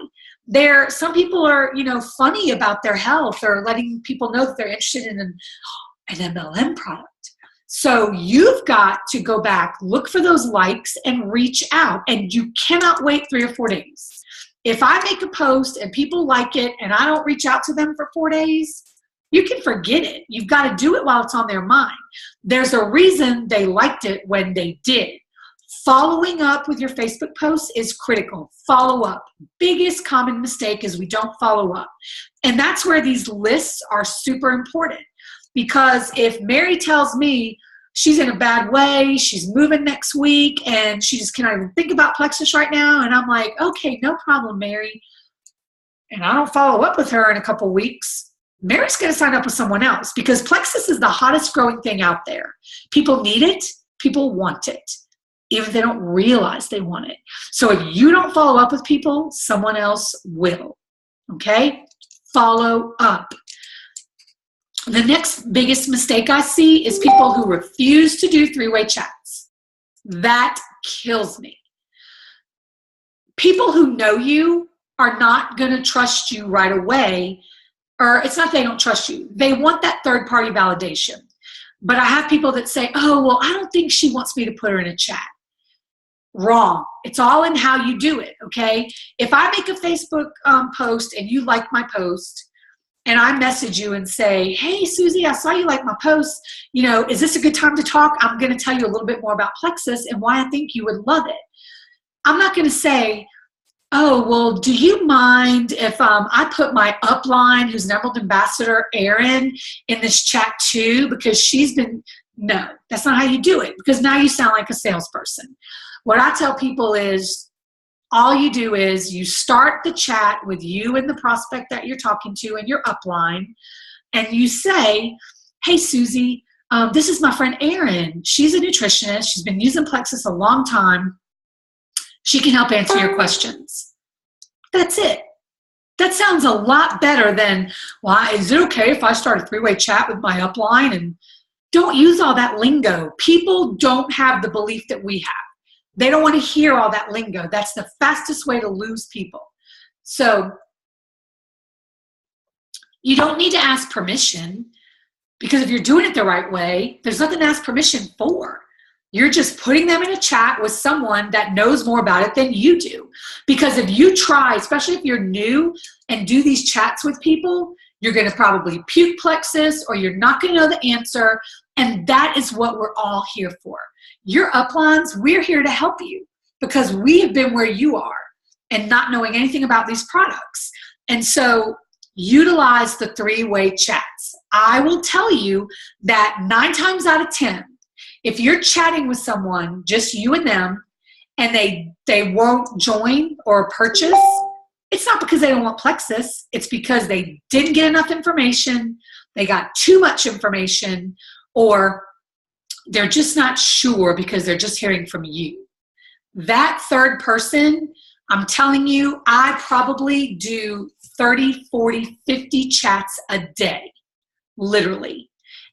Some people are, you know, funny about their health or letting people know that they're interested in an MLM product. So you've got to go back, look for those likes, and reach out. And you cannot wait 3 or 4 days. If I make a post and people like it and I don't reach out to them for 4 days, you can forget it. You've got to do it while it's on their mind. There's a reason they liked it when they did. Following up with your Facebook posts is critical. Follow up. Biggest common mistake is we don't follow up. And that's where these lists are super important. Because if Mary tells me she's in a bad way, she's moving next week, and she just cannot even think about Plexus right now, and I'm like, okay, no problem, Mary, and I don't follow up with her in a couple weeks, Mary's going to sign up with someone else because Plexus is the hottest growing thing out there. People need it. People want it, even if they don't realize they want it. So if you don't follow up with people, someone else will, okay? Follow up. The next biggest mistake I see is people who refuse to do 3-way chats. That kills me. People who know you are not going to trust you right away, or it's not they don't trust you. They want that third-party validation. But I have people that say, oh, well, I don't think she wants me to put her in a chat. Wrong. It's all in how you do it, okay? If I make a Facebook post and you like my post, and I message you and say, hey, Susie, I saw you like my post. Is this a good time to talk? I'm going to tell you a little bit more about Plexus and why I think you would love it. I'm not going to say, oh, well, do you mind if I put my upline, who's an Emerald Ambassador, Erin, in this chat too? Because no, that's not how you do it, because now you sound like a salesperson. What I tell people is, all you do is you start the chat with you and the prospect that you're talking to and your upline, and you say, hey, Susie, this is my friend Erin. She's a nutritionist. She's been using Plexus a long time. She can help answer your questions. That's it. That sounds a lot better than, well, is it okay if I start a three-way chat with my upline? And don't use all that lingo. People don't have the belief that we have. They don't want to hear all that lingo. That's the fastest way to lose people. So you don't need to ask permission, because if you're doing it the right way, there's nothing to ask permission for. You're just putting them in a chat with someone that knows more about it than you do. Because if you try, especially if you're new, and do these chats with people, you're going to probably puke Plexus, or you're not going to know the answer. And that is what we're all here for. Your uplines, we're here to help you, because we have been where you are and not knowing anything about these products. And so utilize the three-way chats. I will tell you that 9 times out of 10, if you're chatting with someone, just you and them, and they won't join or purchase, it's not because they don't want Plexus. It's because they didn't get enough information, they got too much information, or they're just not sure because they're just hearing from you. That third person, I'm telling you, I probably do 30, 40, 50 chats a day, literally.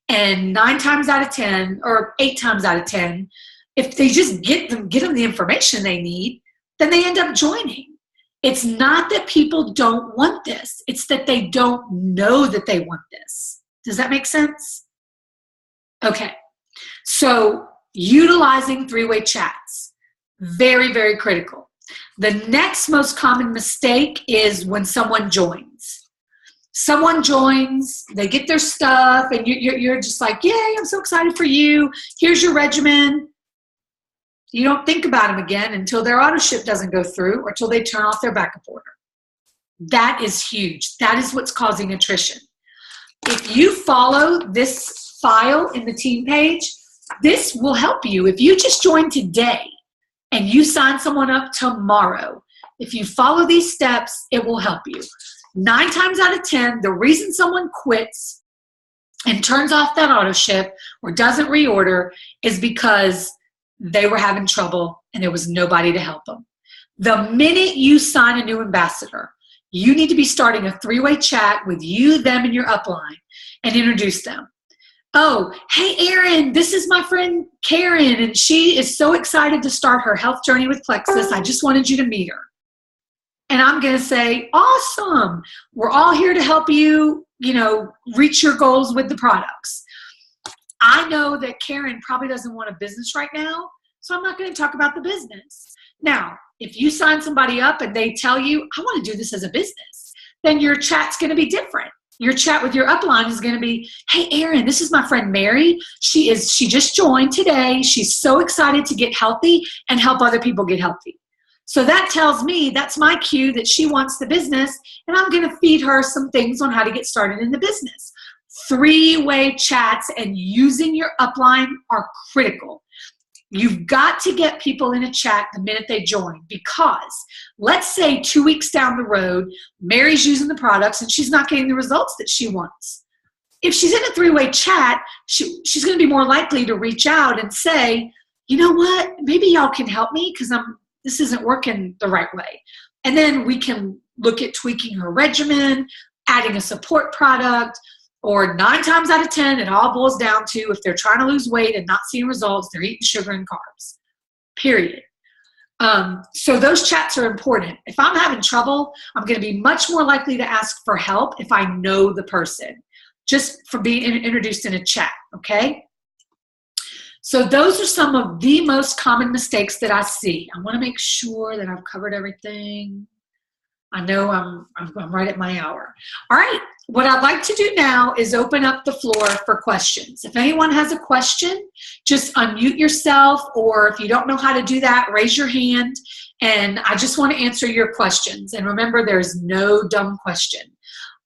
And 9 times out of 10, or 8 times out of 10, if they just get them the information they need, then they end up joining. It's not that people don't want this. It's that they don't know that they want this. Does that make sense? Okay. So utilizing three-way chats, very, very critical. The next most common mistake is when someone joins. Someone joins, they get their stuff, and you're just like, yay, I'm so excited for you. Here's your regimen. You don't think about them again until their auto ship doesn't go through, or until they turn off their backup order. That is huge. That is what's causing attrition. If you follow this file in the team page, this will help you. If you just joined today and you sign someone up tomorrow, if you follow these steps, it will help you. 9 times out of 10, the reason someone quits and turns off that auto ship or doesn't reorder is because they were having trouble and there was nobody to help them. The minute you sign a new ambassador, you need to be starting a three-way chat with you, them, and your upline, and introduce them. Oh, hey, Erin, this is my friend Karen, and she is so excited to start her health journey with Plexus. I just wanted you to meet her. And I'm going to say, awesome. We're all here to help you, reach your goals with the products. I know that Karen probably doesn't want a business right now, so I'm not going to talk about the business. Now, if you sign somebody up and they tell you, I want to do this as a business, then your chat's going to be different. Your chat with your upline is going to be, hey, Erin, this is my friend Mary. She just joined today. She's so excited to get healthy and help other people get healthy. So that tells me, that's my cue that she wants the business, and I'm going to feed her some things on how to get started in the business. Three-way chats and using your upline are critical. You've got to get people in a chat the minute they join, because let's say 2 weeks down the road, Mary's using the products and she's not getting the results that she wants. If she's in a three-way chat, she's going to be more likely to reach out and say, you know what, maybe y'all can help me because this isn't working the right way. And then we can look at tweaking her regimen, adding a support product, or 9 times out of 10, it all boils down to, if they're trying to lose weight and not seeing results, they're eating sugar and carbs, period. So those chats are important. If I'm having trouble, I'm going to be much more likely to ask for help if I know the person, just for being introduced in a chat, okay? So those are some of the most common mistakes that I see. I want to make sure that I've covered everything. I know I'm right at my hour. All right, what I'd like to do now is open up the floor for questions. If anyone has a question, just unmute yourself, or if you don't know how to do that, raise your hand, and I just want to answer your questions. And remember, there's no dumb question.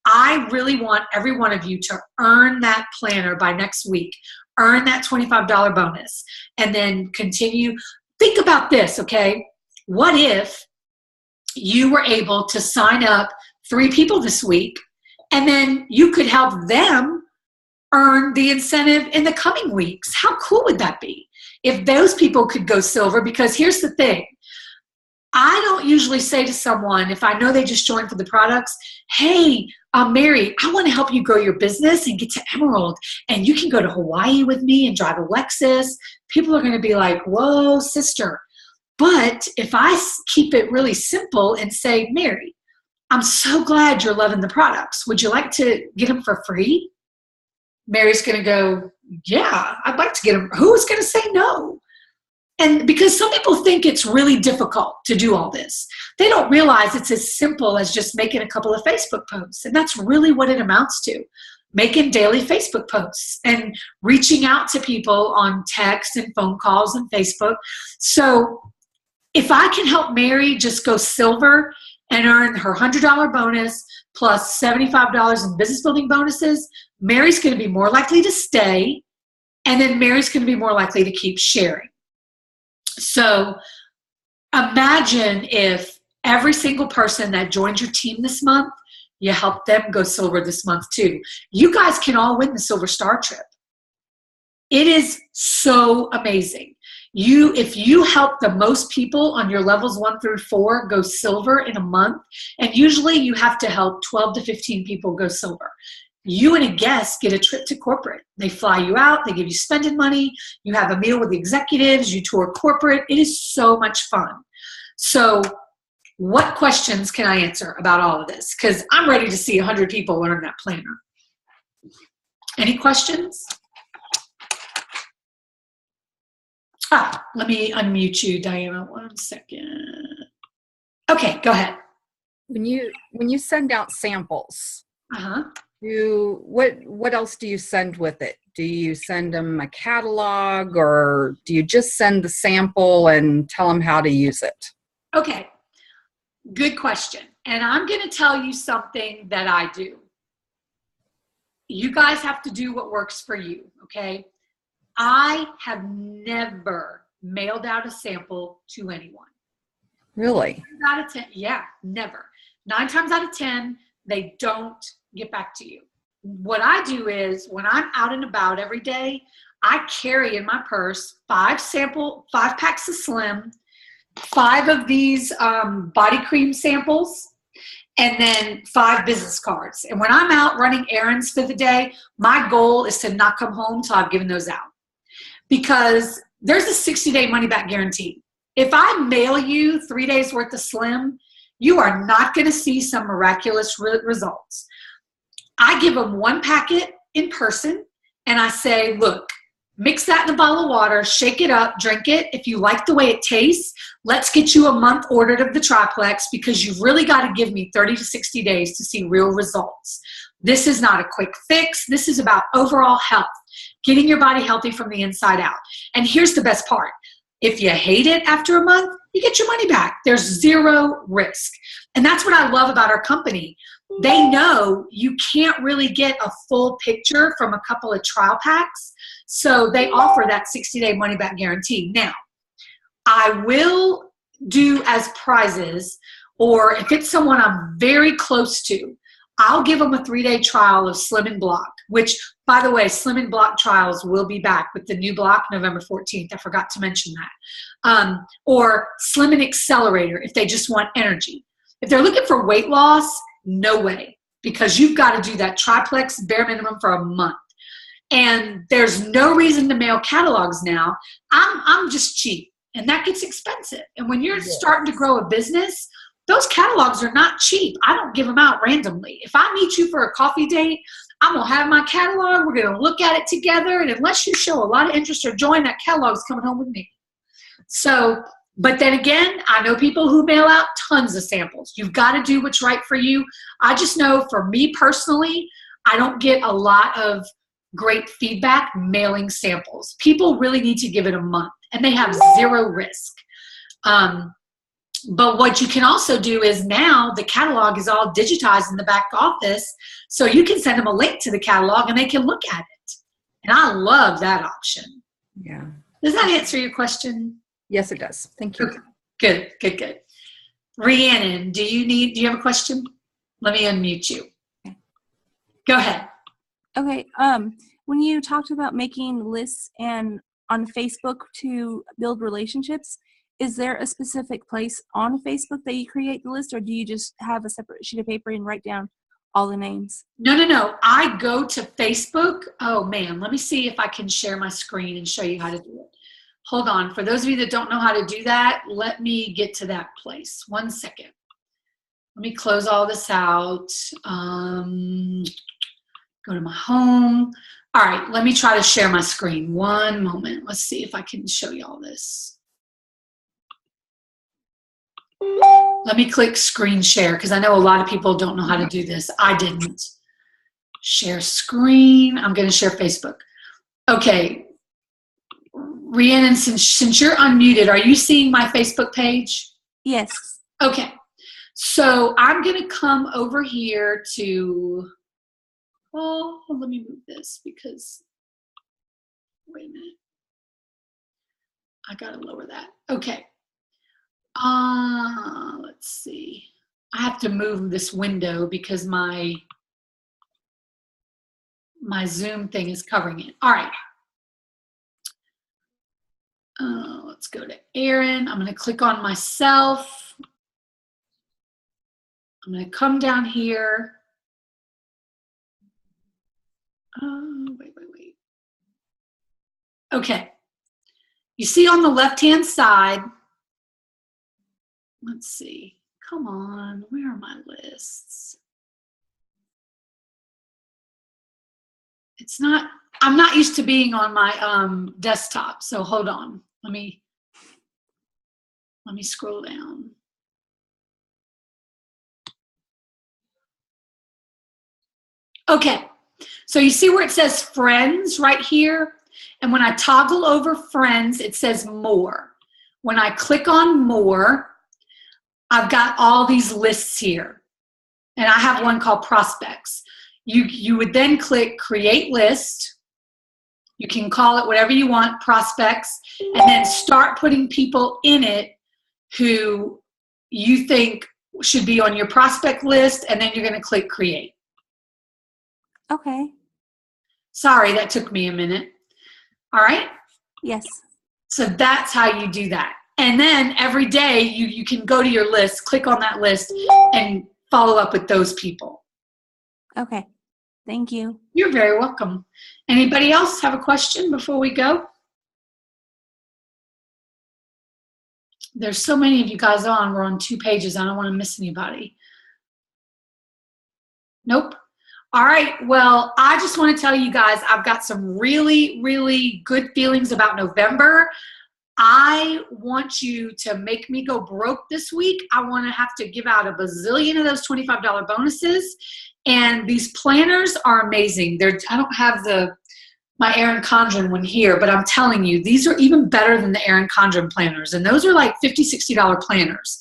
I really want every one of you to earn that planner by next week, earn that $25 bonus, and then continue. Think about this, okay? What if you were able to sign up 3 people this week, and then you could help them earn the incentive in the coming weeks? How cool would that be if those people could go silver? Because here's the thing. I don't usually say to someone, if I know they just joined for the products, hey, Mary, I want to help you grow your business and get to Emerald, and you can go to Hawaii with me and drive a Lexus. People are going to be like, whoa, sister. But if I keep it really simple and say, Mary, I'm so glad you're loving the products. Would you like to get them for free? Mary's going to go, yeah, I'd like to get them. Who's going to say no? And because some people think it's really difficult to do all this. They don't realize it's as simple as just making a couple of Facebook posts. And that's really what it amounts to. Making daily Facebook posts and reaching out to people on text and phone calls and Facebook. So if I can help Mary just go silver and earn her $100 bonus plus $75 in business building bonuses, Mary's going to be more likely to stay, and then Mary's going to be more likely to keep sharing. So imagine if every single person that joined your team this month, you help them go silver this month too. You guys can all win the Silver Star trip. It is so amazing. If you help the most people on your levels 1 through 4 go silver in a month, and usually you have to help 12 to 15 people go silver. You and a guest get a trip to corporate. They fly you out. They give you spending money. You have a meal with the executives. You tour corporate. It is so much fun. So what questions can I answer about all of this? Because I'm ready to see 100 people learn that planner. Any questions? Let me unmute you, Diana. 1 second. Okay, go ahead. When you send out samples, Uh-huh. what else do you send with it? Do you send them a catalog, or do you just send the sample and tell them how to use it? Okay, good question. And I'm going to tell you something that I do. You guys have to do what works for you, okay? I have never mailed out a sample to anyone. Really? 9 times out of 10, yeah, never. 9 times out of 10, they don't get back to you. What I do is when I'm out and about every day, I carry in my purse 5 packs of Slim, 5 of these body cream samples, and then 5 business cards. And when I'm out running errands for the day, my goal is to not come home till I've given those out. Because there's a 60-day money-back guarantee. If I mail you 3 days worth of Slim, you are not going to see some miraculous results. I give them 1 packet in person, and I say, look, mix that in a bottle of water, shake it up, drink it. If you like the way it tastes, let's get you a month ordered of the triplex, because you've really got to give me 30 to 60 days to see real results. This is not a quick fix. This is about overall health, getting your body healthy from the inside out. And here's the best part. If you hate it after a month, you get your money back. There's 0 risk. And that's what I love about our company. They know you can't really get a full picture from a couple of trial packs. So they offer that 60-day money-back guarantee. Now, I will do as prizes, or if it's someone I'm very close to, I'll give them a 3-day trial of Slim and Block, which, by the way, Slim and Block trials will be back with the new block November 14th. I forgot to mention that. Or Slim and Accelerator if they just want energy. If they're looking for weight loss, no way, because you've got to do that triplex bare minimum for a month. And there's no reason to mail catalogs now. I'm just cheap, and that gets expensive. And when you're starting to grow a business, those catalogs are not cheap. I don't give them out randomly. If I meet you for a coffee date, I'm going to have my catalog. We're going to look at it together. And unless you show a lot of interest or join, that catalog's coming home with me. So, but then again, I know people who mail out tons of samples. You've got to do what's right for you. I just know for me personally, I don't get a lot of great feedback mailing samples. People really need to give it a month, and they have zero risk. But what you can also do is now the catalog is all digitized in the back office, so you can send them a link to the catalog and they can look at it. And I love that option. Yeah. Does that answer your question? Yes, it does. Thank you. Okay. Good. Rhiannon, do you have a question? Let me unmute you. Go ahead. Okay. When you talked about making lists and on Facebook to build relationships, is there a specific place on Facebook that you create the list, or do you just have a separate sheet of paper and write down all the names? No. I go to Facebook. Oh, man. Let me see if I can share my screen and show you how to do it. Hold on. For those of you that don't know how to do that, let me get to that place. 1 second. Let me close all this out. Go to my home. All right. Let me try to share my screen. 1 moment. Let's see if I can show you all this. Let me click screen share because I know a lot of people don't know how to do this. I didn't. Share screen. I'm going to share Facebook. Okay. Rhiannon, since you're unmuted, are you seeing my Facebook page? Yes. Okay. So I'm going to come over here to, well, let me move this because, wait a minute. I got to lower that. Okay. Let's see. I have to move this window because my Zoom thing is covering it. All right. Let's go to Erin. I'm going to click on myself. I'm going to come down here. Wait. Okay. You see on the left-hand side, let's see. Come on, where are my lists? It's not, I'm not used to being on my desktop, so hold on. Let me scroll down. Okay, so you see where it says friends right here? And when I toggle over friends, it says more. When I click on more, I've got all these lists here. And I have one called prospects. You would then click create list. You can call it whatever you want, prospects, and then start putting people in it who you think should be on your prospect list, and then you're going to click create. Okay. Sorry, that took me a minute. All right? Yes. So that's how you do that. And then every day you can go to your list, click on that list, and follow up with those people. Okay. Thank you. You're very welcome. Anybody else have a question before we go? There's so many of you guys on. We're on 2 pages. I don't want to miss anybody. Nope. All right. Well, I just want to tell you guys, I've got some really, really good feelings about November. I want you to make me go broke this week. I want to have to give out a bazillion of those $25 bonuses. And these planners are amazing. I don't have my Erin Condren one here, but I'm telling you, these are even better than the Erin Condren planners. And those are like $50, $60 planners.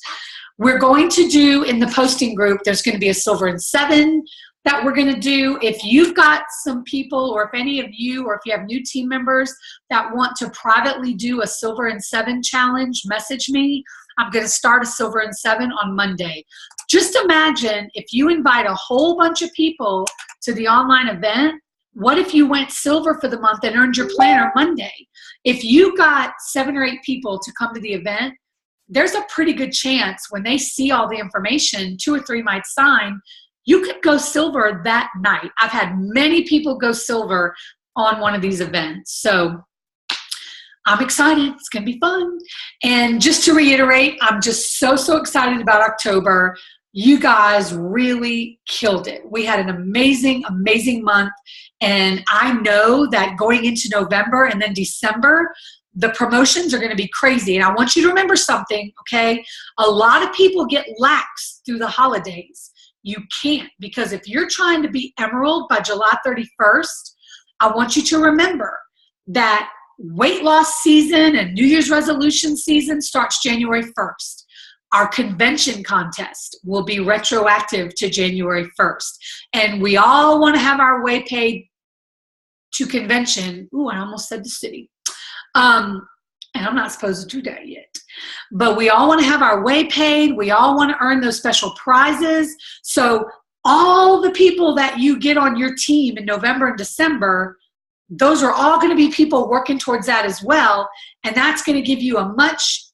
We're going to do in the posting group, there's going to be a silver and 7 that we're going to do. If you've got some people, or if any of you, or if you have new team members that want to privately do a silver and 7 challenge, message me. I'm going to start a silver and 7 on Monday. Just imagine if you invite a whole bunch of people to the online event, what if you went silver for the month and earned your planner Monday? If you got 7 or 8 people to come to the event, there's a pretty good chance when they see all the information, 2 or 3 might sign. You could go silver that night. I've had many people go silver on one of these events. So I'm excited. It's going to be fun. And just to reiterate, I'm just so excited about October. You guys really killed it. We had an amazing, amazing month. And I know that going into November and then December, the promotions are going to be crazy. And I want you to remember something, okay? A lot of people get lax through the holidays. You can't, because if you're trying to be Emerald by July 31st, I want you to remember that weight loss season and New Year's resolution season starts January 1st. Our convention contest will be retroactive to January 1st. And we all want to have our way paid to convention. Ooh, I almost said the city. And I'm not supposed to do that yet. But we all want to have our way paid. We all want to earn those special prizes. So all the people that you get on your team in November and December, those are all going to be people working towards that as well. And that's going to give you a much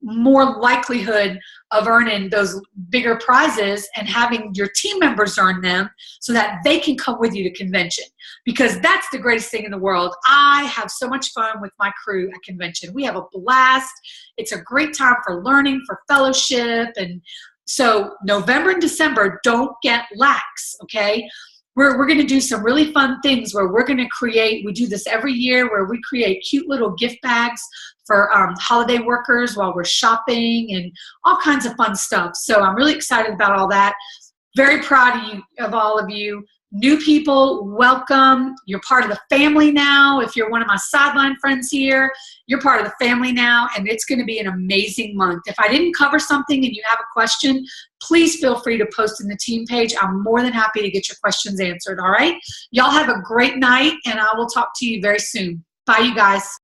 more likelihood of earning those bigger prizes and having your team members earn them so that they can come with you to convention, because that's the greatest thing in the world. I have so much fun with my crew at convention. We have a blast. It's a great time for learning, for fellowship. And so November and December, don't get lax, okay? We're going to do some really fun things where we're going to create, we do this every year, where we create cute little gift bags for holiday workers while we're shopping and all kinds of fun stuff. So I'm really excited about all that. Very proud of you, of all of you. New people, welcome. You're part of the family now. If you're one of my sideline friends here, you're part of the family now, and it's going to be an amazing month. If I didn't cover something and you have a question, please feel free to post in the team page. I'm more than happy to get your questions answered, all right? Y'all have a great night, and I will talk to you very soon. Bye, you guys.